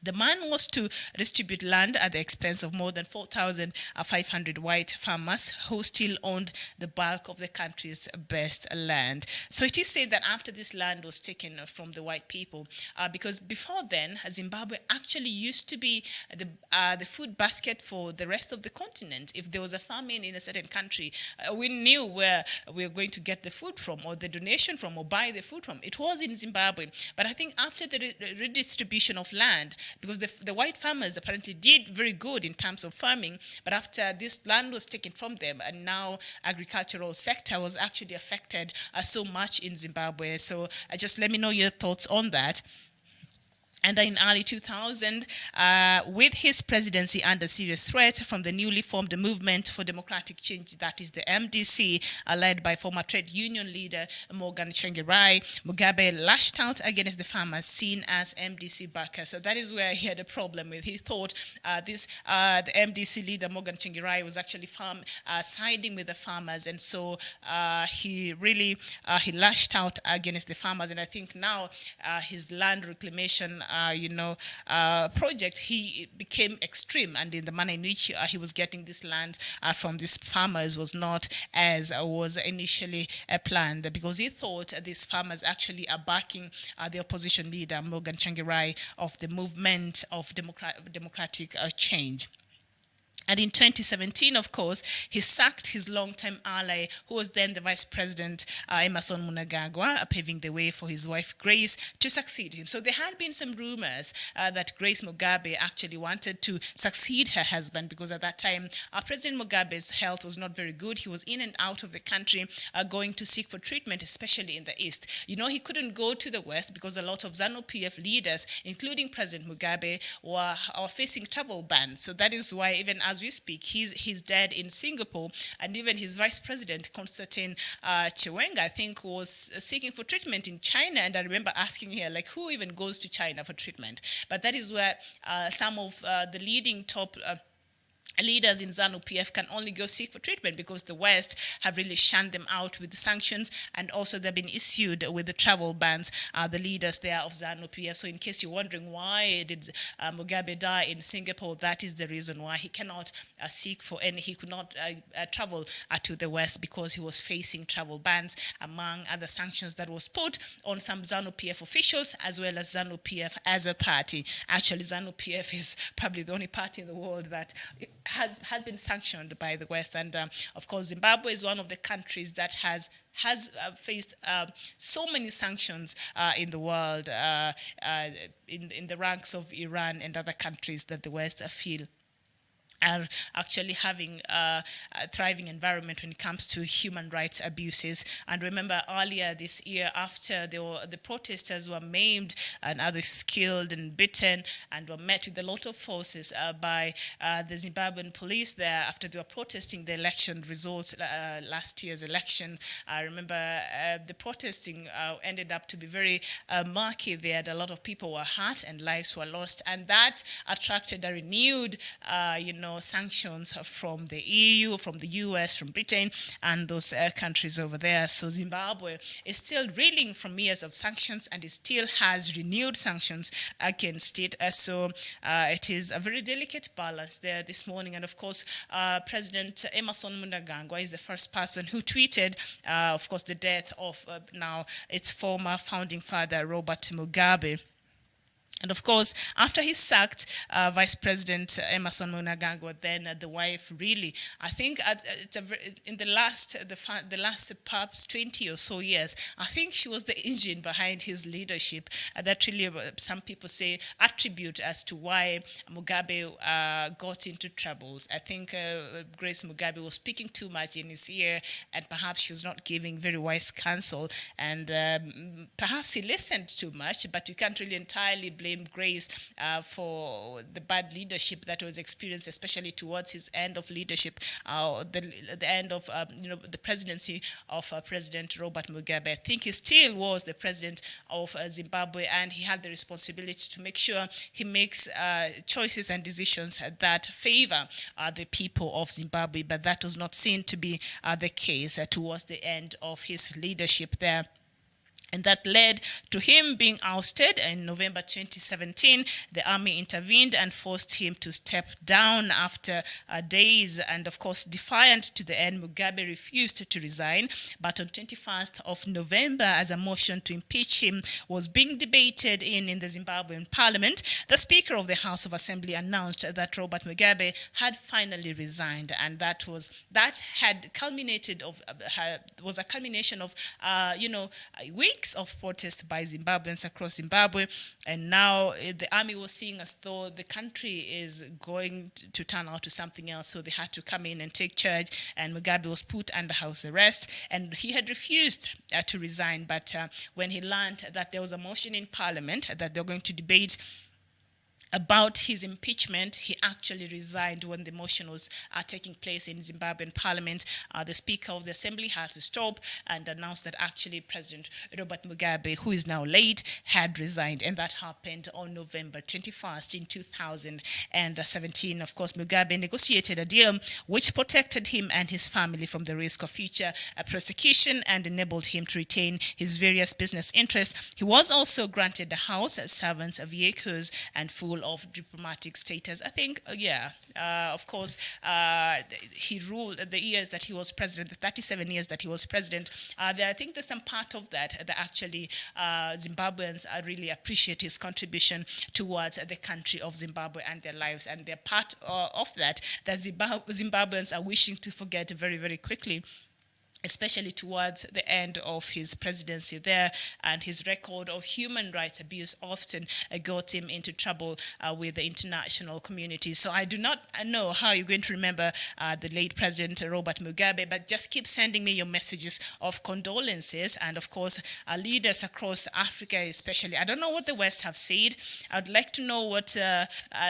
the man was to distribute land at the expense of more than 4,500 white farmers who still owned the bulk of the country's best land. So it is said that after this land was taken from the white people, because before then, Zimbabwe actually used to be the food basket for the rest of the continent. If there was a famine in a certain country, we knew where we were going to get the food from, or the donation from, or buy the food from. It was in Zimbabwe. But I think after the redistribution of land, because the white farmers apparently did very good in terms of farming, but after this land was taken from them, and now agricultural sector was actually affected so much in Zimbabwe. So just let me know your thoughts on that. And in early 2000, with his presidency under serious threat from the newly formed Movement for Democratic Change, that is the MDC, led by former trade union leader Mourning, Mugabe lashed out against the farmers seen as MDC backers. So that is where he had a problem with. He thought the MDC leader Mourning was actually siding with the farmers, and so he lashed out against the farmers. And I think now his land reclamation project, he became extreme, and in the manner in which he was getting this land from these farmers was not as was initially planned, because he thought these farmers actually are backing the opposition leader Mourning of the Movement of Democratic Change. And in 2017, of course, he sacked his longtime ally, who was then the Vice President, Emmerson Mnangagwa, paving the way for his wife, Grace, to succeed him. So there had been some rumors that Grace Mugabe actually wanted to succeed her husband, because at that time, President Mugabe's health was not very good. He was in and out of the country going to seek for treatment, especially in the East. He couldn't go to the West because a lot of ZANU-PF leaders, including President Mugabe, were facing travel bans. So that is why, even as we speak, he's dead in Singapore, and even his vice president, Constantine Chiwenga, I think, was seeking for treatment in China. And I remember asking her, who even goes to China for treatment? But that is where some of the leading top leaders in ZANU-PF can only go seek for treatment, because the West have really shunned them out with the sanctions, and also they've been issued with the travel bans, the leaders there of ZANU-PF. So in case you're wondering why did Mugabe die in Singapore, that is the reason why. He cannot he could not travel to the West, because he was facing travel bans, among other sanctions that was put on some ZANU-PF officials, as well as ZANU-PF as a party. Actually, ZANU-PF is probably the only party in the world that has been sanctioned by the West. And of course, Zimbabwe is one of the countries that has faced so many sanctions in the world, in the ranks of Iran and other countries that the West feel are actually having a thriving environment when it comes to human rights abuses. And remember, earlier this year, after the protesters were maimed and others killed and beaten, and were met with a lot of forces by the Zimbabwean police there after they were protesting the election results, last year's election. I remember the protesting ended up to be very murky there. A lot of people were hurt and lives were lost, and that attracted a renewed, sanctions from the EU, from the US, from Britain, and those countries over there. So Zimbabwe is still reeling from years of sanctions, and it still has renewed sanctions against it. So it is a very delicate balance there this morning. And of course, President Emmerson Mnangagwa is the first person who tweeted, of course, the death of now its former founding father, Robert Mugabe. And of course, after he sacked Vice President Emerson Mnangagwa, then the wife really, I think in the last perhaps 20 or so years, I think she was the engine behind his leadership. That really, some people say, attribute as to why Mugabe got into troubles. I think Grace Mugabe was speaking too much in his ear, and perhaps she was not giving very wise counsel, and perhaps he listened too much, but you can't really entirely blame Grace for the bad leadership that was experienced, especially towards his end of leadership, the end of the presidency of President Robert Mugabe. I think he still was the president of Zimbabwe, and he had the responsibility to make sure he makes choices and decisions that favor the people of Zimbabwe, but that was not seen to be the case towards the end of his leadership there. And that led to him being ousted in November 2017. The army intervened and forced him to step down after days. And of course, defiant to the end, Mugabe refused to resign. But on 21st of November, as a motion to impeach him was being debated in the Zimbabwean parliament, the Speaker of the House of Assembly announced that Robert Mugabe had finally resigned. And that was a culmination of weeks of protest by Zimbabweans across Zimbabwe, and now the army was seeing as though the country is going to turn out to something else, so they had to come in and take charge, and Mugabe was put under house arrest, and he had refused to resign, but when he learned that there was a motion in parliament that they're going to debate about his impeachment, he actually resigned when the motion was taking place in Zimbabwean parliament. The Speaker of the Assembly had to stop and announce that actually President Robert Mugabe, who is now late, had resigned. And that happened on November 21st in 2017. Of course, Mugabe negotiated a deal which protected him and his family from the risk of future persecution and enabled him to retain his various business interests. He was also granted the house, servants, vehicles, and full of diplomatic status. I think, of course, he ruled the years that he was president, the 37 years that he was president. I think there's some part of that actually Zimbabweans really appreciate his contribution towards the country of Zimbabwe and their lives, and they're part of that Zimbabweans are wishing to forget very, very quickly, especially towards the end of his presidency there, and his record of human rights abuse often got him into trouble with the international community. So I do not know how you're going to remember the late President Robert Mugabe, but just keep sending me your messages of condolences, and of course leaders across Africa especially. I don't know what the West have said. I'd like to know what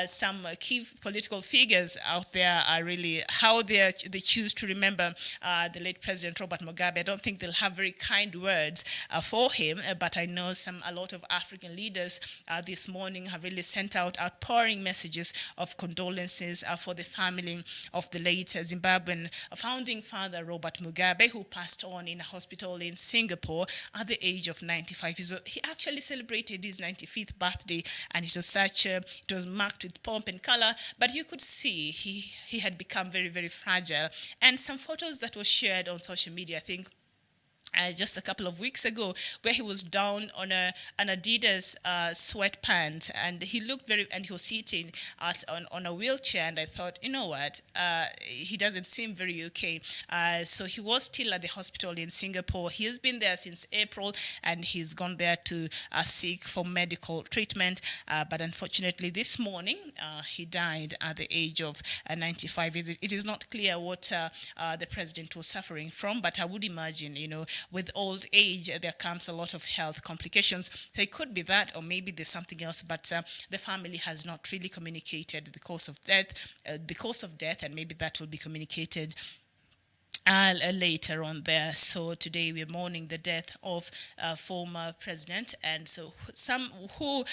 some key political figures out there are really, how they choose to remember the late President Robert Mugabe. I don't think they'll have very kind words for him, but I know a lot of African leaders this morning have really sent out outpouring messages of condolences for the family of the late Zimbabwean founding father Robert Mugabe, who passed on in a hospital in Singapore at the age of 95. He actually celebrated his 95th birthday, and it was marked with pomp and color, but you could see he had become very, very fragile. And some photos that were shared on social media, I think just a couple of weeks ago, where he was down on an Adidas sweatpant, and he looked and he was sitting on a wheelchair, and I thought, you know what, he doesn't seem very okay. So he was still at the hospital in Singapore. He has been there since April, and he's gone there to seek for medical treatment, but unfortunately this morning he died at the age of 95. It is not clear what the president was suffering from, but I would imagine, with old age, there comes a lot of health complications. So it could be that, or maybe there's something else, but the family has not really communicated the cause of death, and maybe that will be communicated later on there. So today we're mourning the death of former president, and so some who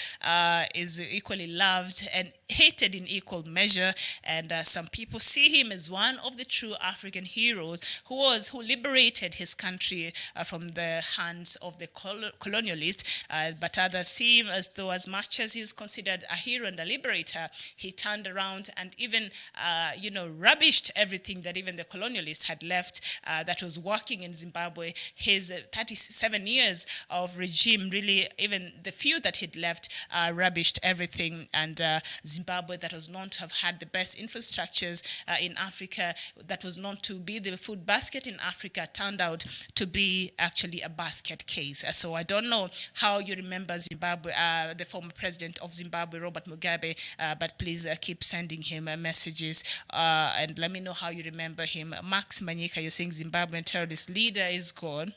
is equally loved and hated in equal measure, and some people see him as one of the true African heroes who liberated his country from the hands of the colonialists, but others see him as though, as much as he's considered a hero and a liberator, he turned around and even rubbished everything that even the colonialists had left, that was working in Zimbabwe. His 37 years of regime, really, even the few that he'd left, rubbished everything. And Zimbabwe, that was known to have had the best infrastructures in Africa, that was known to be the food basket in Africa, turned out to be actually a basket case. So I don't know how you remember Zimbabwe, the former president of Zimbabwe, Robert Mugabe, but please keep sending him messages and let me know how you remember him. Max Manyika, you're saying Zimbabwean terrorist leader is gone.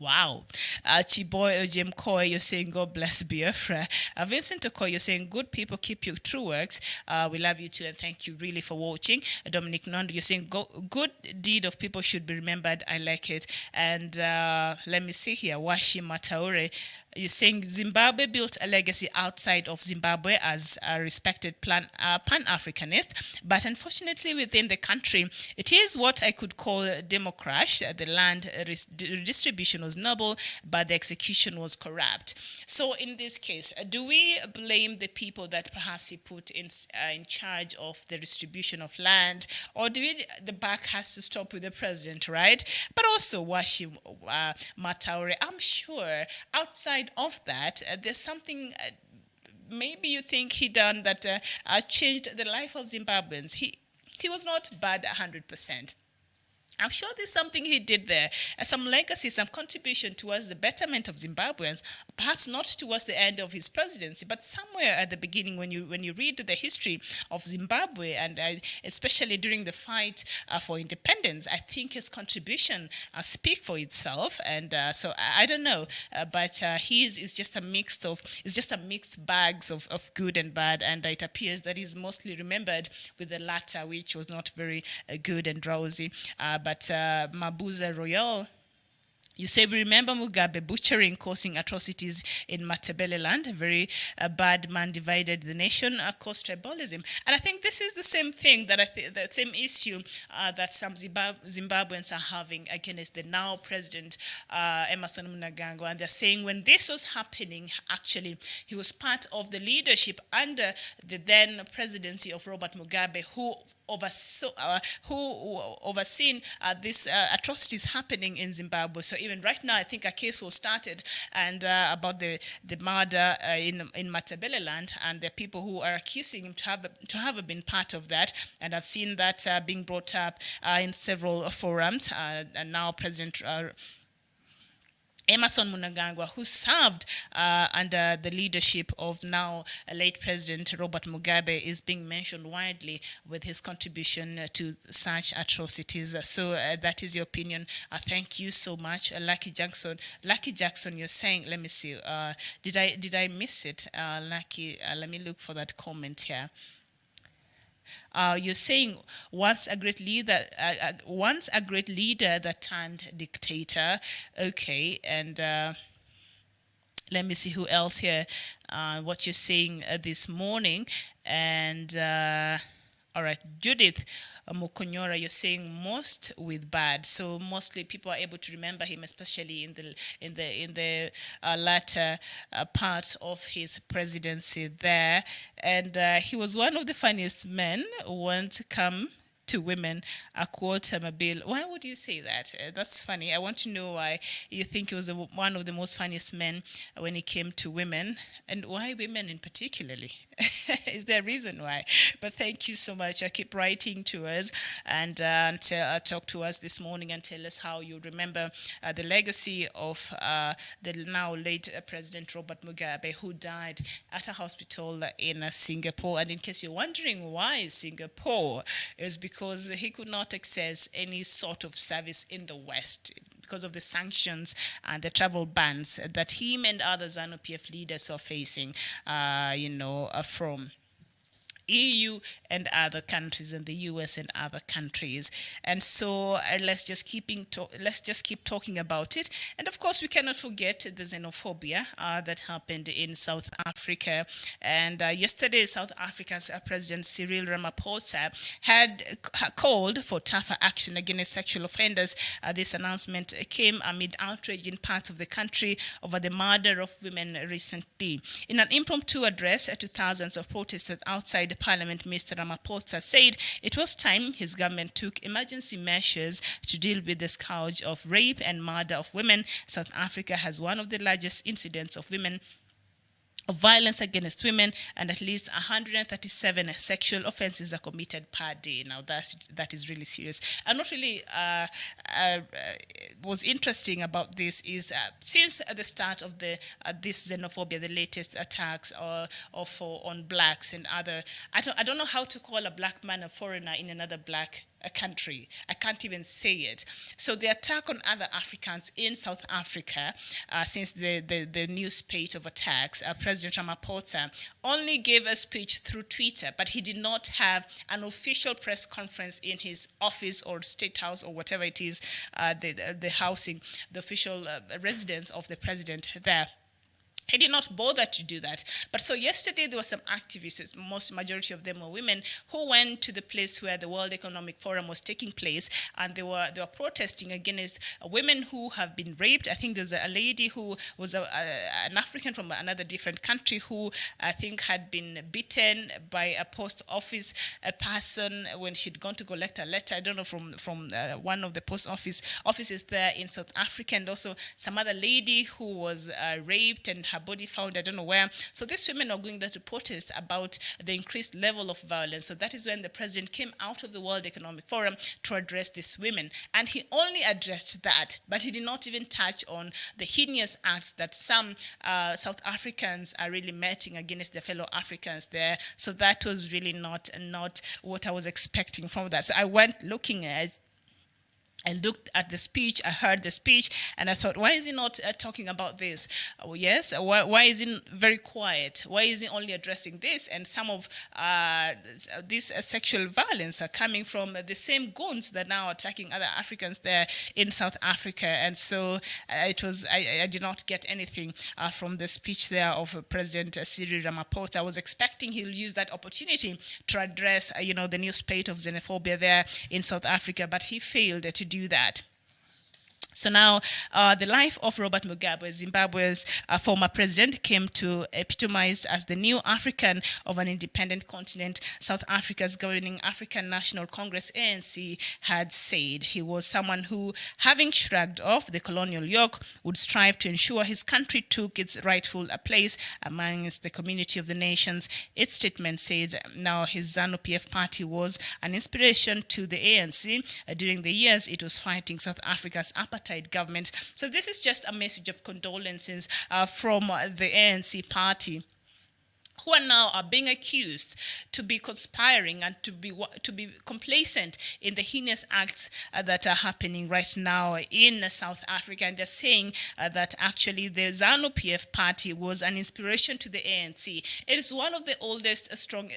Wow. Chiboy Ojemkoy, you're saying God bless Biafra. Vincent Okoy, you're saying good people keep your true works. We love you too and thank you really for watching. Dominic Nondo, you're saying good deed of people should be remembered. I like it. And let me see here. Washi Mataure, you're saying Zimbabwe built a legacy outside of Zimbabwe as a respected pan-Africanist, but unfortunately within the country, it is what I could call democracy. The land redistribution was noble, but the execution was corrupt. So in this case, do we blame the people that perhaps he put in charge of the distribution of land, or do we, the buck has to stop with the president, right? But also, Washi Mataure, I'm sure outside of that, there's something maybe you think he done that changed the life of Zimbabweans. He was not bad 100%. I'm sure there's something he did there, some legacy, some contribution towards the betterment of Zimbabweans, perhaps not towards the end of his presidency, but somewhere at the beginning when you read the history of Zimbabwe, and especially during the fight for independence, I think his contribution speak for itself. And so I don't know, but his is just a mixed bags of good and bad, and it appears that he's mostly remembered with the latter, which was not very good and drowsy. But Mabuza Royal, you say, we remember Mugabe butchering, causing atrocities in Matabeleland. A very bad man divided the nation, caused tribalism. And I think this is the same thing, that the same issue that some Zimbabweans are having against the now president, Emmerson Mnangagwa. And they're saying when this was happening, actually, he was part of the leadership under the then presidency of Robert Mugabe, who overseen these atrocities happening in Zimbabwe. So even right now, I think a case was started and about the murder in Matabeleland, and there are people who are accusing him to have been part of that. And I've seen that being brought up in several forums. And now President Emmerson Mnangagwa, who served under the leadership of now late President Robert Mugabe, is being mentioned widely with his contribution to such atrocities. So that is your opinion. Thank you so much, Lucky Jackson. Lucky Jackson, you're saying, let me see, did I miss it? Lucky, let me look for that comment here. You're saying once a great leader that turned dictator. Okay, and let me see who else here. What you're saying this morning, and all right, Judith Mukonyora, you're saying most with bad. So mostly people are able to remember him, especially in the latter part of his presidency there. And he was one of the funniest men who won't come to women a quota bill. Why would you say that? That's funny. I want to know why you think he was one of the most funniest men when it came to women, and why women in particularly. Is there a reason why? But thank you so much. Keep writing to us and talk to us this morning and tell us how you remember the legacy of the now late President Robert Mugabe, who died at a hospital in Singapore. And in case you're wondering why Singapore, it was because he could not access any sort of service in the West because of the sanctions and the travel bans that him and other ZANU-PF leaders are facing, from EU and other countries, and the US and other countries. And so let's just keep talking about it. And of course, we cannot forget the xenophobia that happened in South Africa. And yesterday, South Africa's President Cyril Ramaphosa had called for tougher action against sexual offenders. This announcement came amid outrage in parts of the country over the murder of women recently. In an impromptu address to thousands of protesters outside the parliament, Mr. Ramaphosa, said it was time his government took emergency measures to deal with the scourge of rape and murder of women. South Africa has one of the largest incidents of violence against women, and at least 137 sexual offenses are committed per day. Now that is really serious. And what really was interesting about this is since the start of this xenophobia, the latest attacks on blacks and other, I don't know how to call a black man a foreigner in another black country. I can't even say it. So the attack on other Africans in South Africa, since the new spate of attacks, President Ramaphosa only gave a speech through Twitter, but he did not have an official press conference in his office or state house or whatever it is, the housing, the official residence of the president there. He did not bother to do that. But so yesterday there were some activists, majority of them were women, who went to the place where the World Economic Forum was taking place, and they were protesting against women who have been raped. I think there's a lady who was an African from another different country who I think had been beaten by a post office person when she'd gone to collect a letter, I don't know, from one of the post offices there in South Africa, and also some other lady who was raped and her body found, I don't know where. So these women are going there to protest about the increased level of violence. So that is when the president came out of the World Economic Forum to address these women. And he only addressed that, but he did not even touch on the heinous acts that some South Africans are really meting against their fellow Africans there. So that was really not what I was expecting from that. So I went looking at I looked at the speech, I heard the speech, and I thought, why is he not talking about this? Yes, why is he very quiet? Why is he only addressing this? And some of this sexual violence are coming from the same goons that are now attacking other Africans there in South Africa. And so I did not get anything from the speech there of President Cyril Ramaphosa. I was expecting he'll use that opportunity to address, the new spate of xenophobia there in South Africa, but he failed to do that. So now, the life of Robert Mugabe, Zimbabwe's former president, came to epitomized as the new African of an independent continent. South Africa's governing African National Congress, ANC, had said he was someone who, having shrugged off the colonial yoke, would strive to ensure his country took its rightful place amongst the community of the nations. Its statement said now his ZANU-PF party was an inspiration to the ANC during the years it was fighting South Africa's apartheid government. So this is just a message of condolences from the ANC party, who are now being accused to be conspiring and to be complacent in the heinous acts that are happening right now in South Africa. And they're saying that actually the ZANU-PF party was an inspiration to the ANC. It is one of the oldest, strong,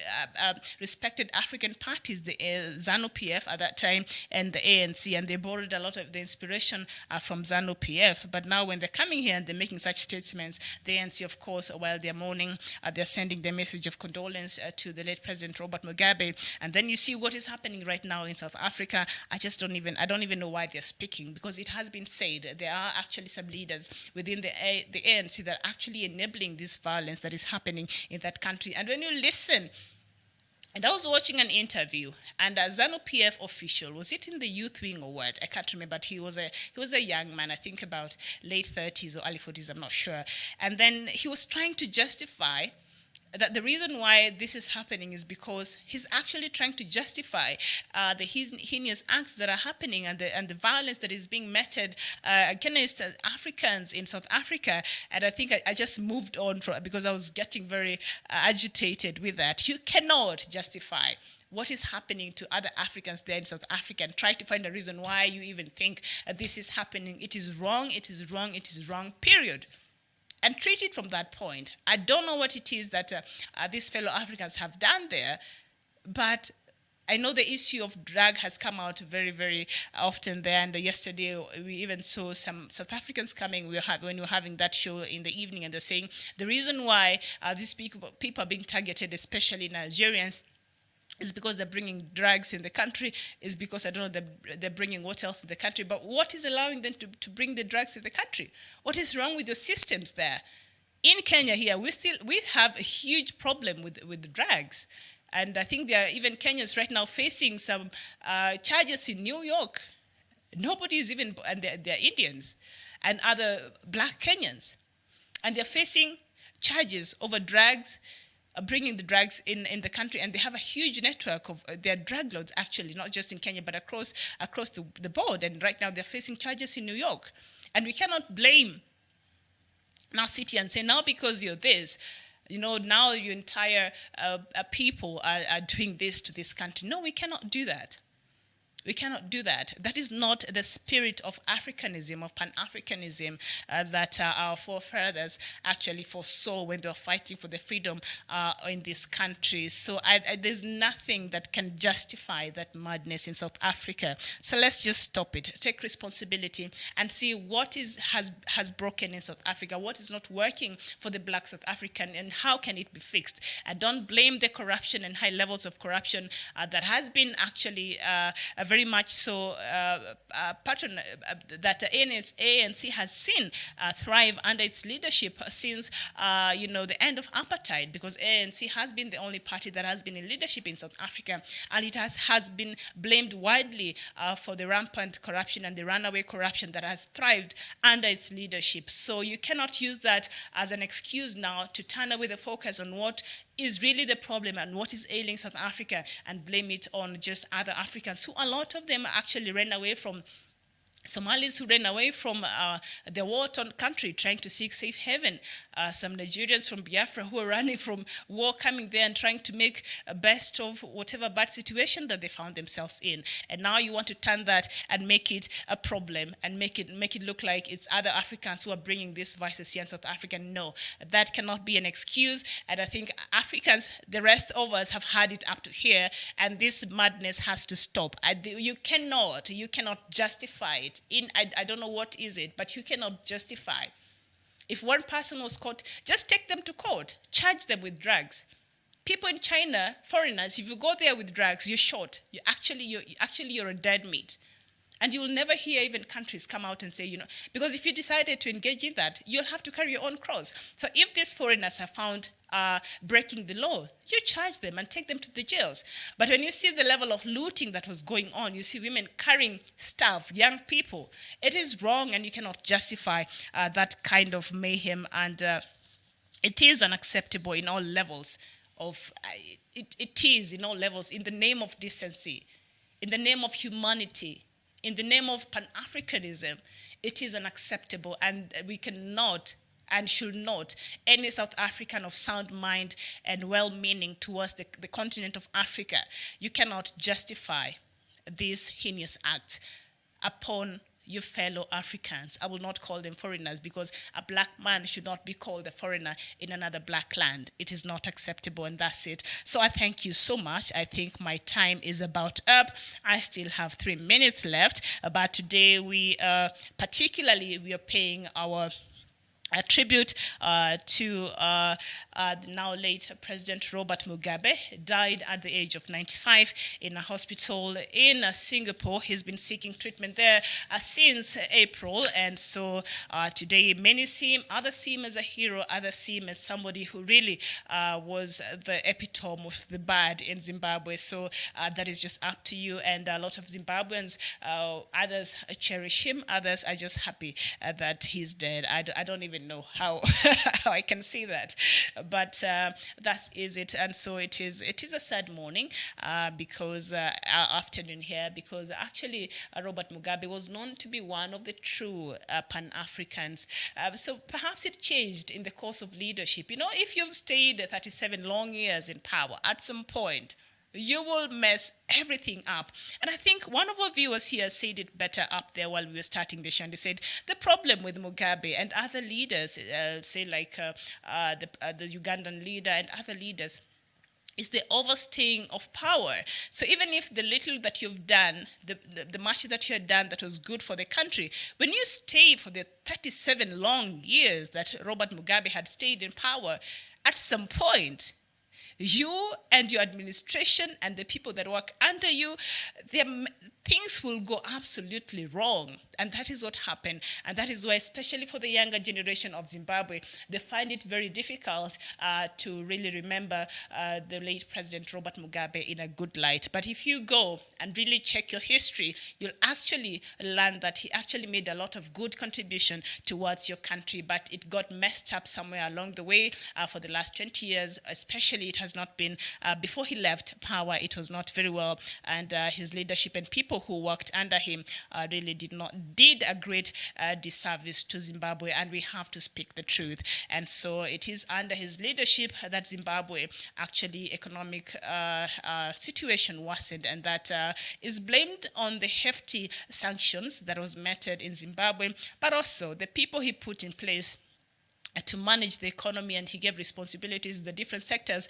respected African parties, the ZANU-PF at that time, and the ANC, and they borrowed a lot of the inspiration from ZANU-PF. But now when they're coming here and they're making such statements, the ANC, of course, while they're mourning, they're sending the message of condolence to the late President Robert Mugabe. And then you see what is happening right now in South Africa. I don't even know why they're speaking, because it has been said there are actually some leaders within the ANC that are actually enabling this violence that is happening in that country. And when you listen, and I was watching an interview, and a ZANU-PF official, was it in the youth wing or what? I can't remember, but he was a young man, I think about late 30s or early 40s, I'm not sure. And then he was trying to justify that the reason why this is happening is because he's actually trying to justify the heinous acts that are happening and the violence that is being meted against Africans in South Africa. And I think I just moved on because I was getting very agitated with that. You cannot justify what is happening to other Africans there in South Africa and try to find a reason why you even think this is happening. It is wrong, it is wrong, it is wrong, period. And treat it from that point. I don't know what it is that these fellow Africans have done there, but I know the issue of drug has come out very, very often there. And yesterday, we even saw some South Africans coming when we were having that show in the evening, and they're saying the reason why these people are being targeted, especially Nigerians, is because they're bringing drugs in the country, is because, I don't know, they're bringing what else in the country. But what is allowing them to bring the drugs in the country? What is wrong with your systems there? In Kenya here, we have a huge problem with drugs. And I think there are even Kenyans right now facing some charges in New York. Nobody is even, and they're Indians and other black Kenyans. And they're facing charges over drugs, bringing the drugs in the country. And they have a huge network of their drug lords, actually, not just in Kenya, but across the board. And right now they're facing charges in New York. And we cannot blame our city and say, now because you're this, now your entire people are doing this to this country. No, we cannot do that. We cannot do that. That is not the spirit of Africanism, of Pan-Africanism that our forefathers actually foresaw when they were fighting for the freedom in this country. So there's nothing that can justify that madness in South Africa. So let's just stop it. Take responsibility and see what has broken in South Africa, what is not working for the black South African, and how can it be fixed. Don't blame the corruption and high levels of corruption that has been actually very much so pattern that ANC has seen thrive under its leadership since the end of apartheid, because ANC has been the only party that has been in leadership in South Africa, and it has been blamed widely for the rampant corruption and the runaway corruption that has thrived under its leadership. So you cannot use that as an excuse now to turn away the focus on what is really the problem and what is ailing South Africa and blame it on just other Africans, who a lot of them actually ran away from Somalis, who ran away from the war-torn country trying to seek safe haven. Some Nigerians from Biafra who are running from war, coming there and trying to make a best of whatever bad situation that they found themselves in. And now you want to turn that and make it a problem and make it look like it's other Africans who are bringing these vices here in South Africa. No, that cannot be an excuse. And I think Africans, the rest of us, have had it up to here, and this madness has to stop. You cannot justify it. I don't know what is it, but you cannot justify. If one person was caught, just take them to court, charge them with drugs. People in China, foreigners, if you go there with drugs, you're shot. You're a dead meat. And you will never hear even countries come out and say, because if you decided to engage in that, you'll have to carry your own cross. So if these foreigners are found breaking the law, you charge them and take them to the jails. But when you see the level of looting that was going on, you see women carrying stuff, young people, it is wrong, and you cannot justify that kind of mayhem. And it is unacceptable in all levels of, it is in all levels, in the name of decency, in the name of humanity, in the name of Pan-Africanism. It is unacceptable, and we cannot and should not, any South African of sound mind and well-meaning towards the continent of Africa, you cannot justify these heinous acts upon your fellow Africans. I will not call them foreigners, because a black man should not be called a foreigner in another black land. It is not acceptable, and that's it. So I thank you so much. I think my time is about up. I still have 3 minutes left, but today we are paying our a tribute to the now late President Robert Mugabe. Died at the age of 95 in a hospital in Singapore. He's been seeking treatment there since April, and so today many others see him as a hero, others see him as somebody who really was the epitome of the bad in Zimbabwe. So that is just up to you, and a lot of Zimbabweans, others cherish him, others are just happy that he's dead. I don't even know how how I can see that, but that is it. And so it is a sad morning because afternoon here, because actually Robert Mugabe was known to be one of the true Pan-Africans. So perhaps it changed in the course of leadership. If you've stayed 37 long years in power, at some point you will mess everything up. And I think one of our viewers here said it better up there while we were starting the show. And they said the problem with Mugabe and other leaders, say like the Ugandan leader and other leaders, is the overstaying of power. So even if the little that you've done, the much that you had done that was good for the country, when you stay for the 37 long years that Robert Mugabe had stayed in power, at some point, you and your administration and the people that work under you, things will go absolutely wrong. And that is what happened. And that is why, especially for the younger generation of Zimbabwe, they find it very difficult to really remember the late President Robert Mugabe in a good light. But if you go and really check your history, you'll actually learn that he actually made a lot of good contribution towards your country, but it got messed up somewhere along the way for the last 20 years. Especially, it has not been, before he left power, it was not very well. And his leadership and people who worked under him really did a great disservice to Zimbabwe, and we have to speak the truth. And so it is under his leadership that Zimbabwe actually economic situation worsened, and that is blamed on the hefty sanctions that was meted in Zimbabwe, but also the people he put in place to manage the economy, and he gave responsibilities in the different sectors.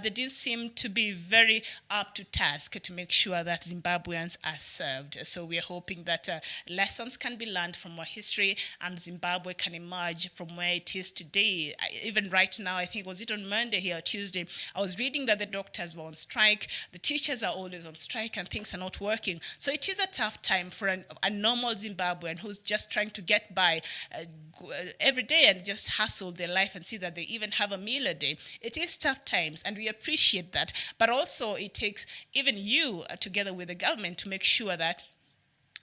They did seem to be very up to task to make sure that Zimbabweans are served. So we are hoping that lessons can be learned from our history, and Zimbabwe can emerge from where it is today. Even right now, I think, was it on Monday here or Tuesday, I was reading that the doctors were on strike, the teachers are always on strike, and things are not working. So it is a tough time for a normal Zimbabwean who's just trying to get by every day and just hustle their life and see that they even have a meal a day. It is tough times, and we appreciate that. But also it takes even you together with the government to make sure that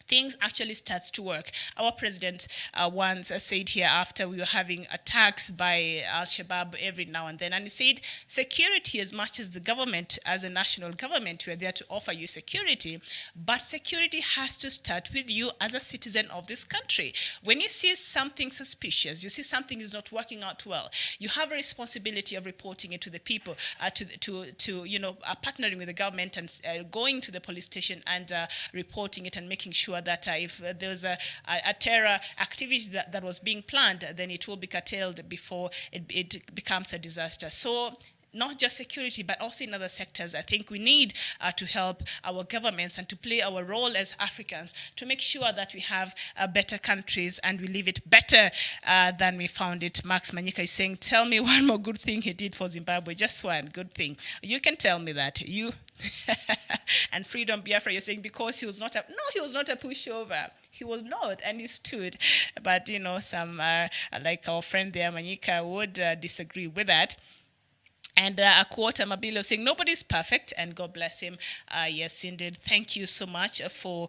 things actually starts to work. Our president once said here, after we were having attacks by Al-Shabaab every now and then, and he said, security, as much as the government, as a national government, we're there to offer you security, but security has to start with you as a citizen of this country. When you see something suspicious, you see something is not working out well, you have a responsibility of reporting it to the people, partnering with the government and going to the police station and reporting it and making sure that if there's a terror activity that was being planned, then it will be curtailed before it becomes a disaster. So not just security, but also in other sectors, I think we need to help our governments and to play our role as Africans to make sure that we have better countries and we leave it better than we found it. Max Manyika is saying, tell me one more good thing he did for Zimbabwe. Just one good thing. You can tell me that. You and Freedom Biafra, you're saying because he was not he was not a pushover. He was not, and he stood. But, some, like our friend there, Manyika, would disagree with that. And a quote, Amabilo, saying, nobody's perfect, and God bless him. Yes, indeed. Thank you so much for,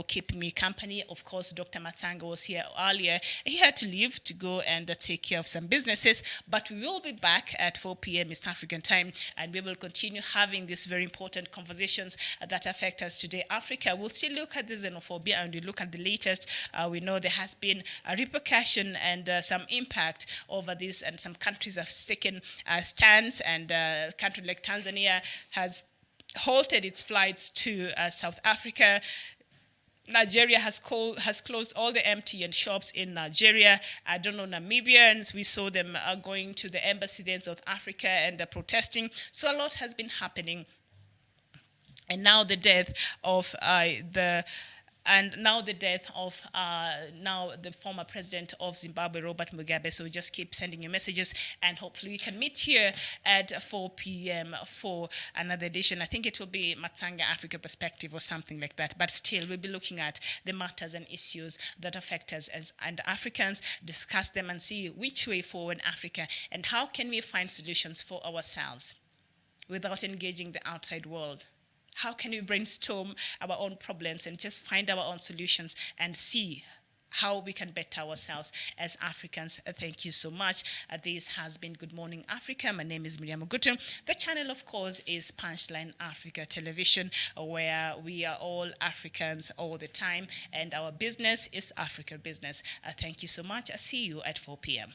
keeping me company. Of course, Dr. Matanga was here earlier. He had to leave to go and take care of some businesses, but we will be back at 4 p.m. East African time, and we will continue having these very important conversations that affect us today. Africa, we'll still look at the xenophobia, and we look at the latest. We know there has been a repercussion and some impact over this, and some countries have taken stance, and a country like Tanzania has halted its flights to South Africa. Nigeria has closed all the MTN shops in Nigeria. I don't know, Namibians, we saw them going to the embassy there in South Africa and protesting. So a lot has been happening. And now the death of the former president of Zimbabwe, Robert Mugabe. So just keep sending your messages, and hopefully we can meet here at 4 p.m. for another edition. I think it will be Matanga Africa Perspective or something like that. But still, we'll be looking at the matters and issues that affect us as Africans, discuss them and see which way forward in Africa, and how can we find solutions for ourselves without engaging the outside world. How can we brainstorm our own problems and just find our own solutions and see how we can better ourselves as Africans? Thank you so much. This has been Good Morning Africa. My name is Miriam Ogutu. The channel, of course, is Punchline Africa Television, where we are all Africans all the time, and our business is Africa Business. Thank you so much. I'll see you at 4 p.m.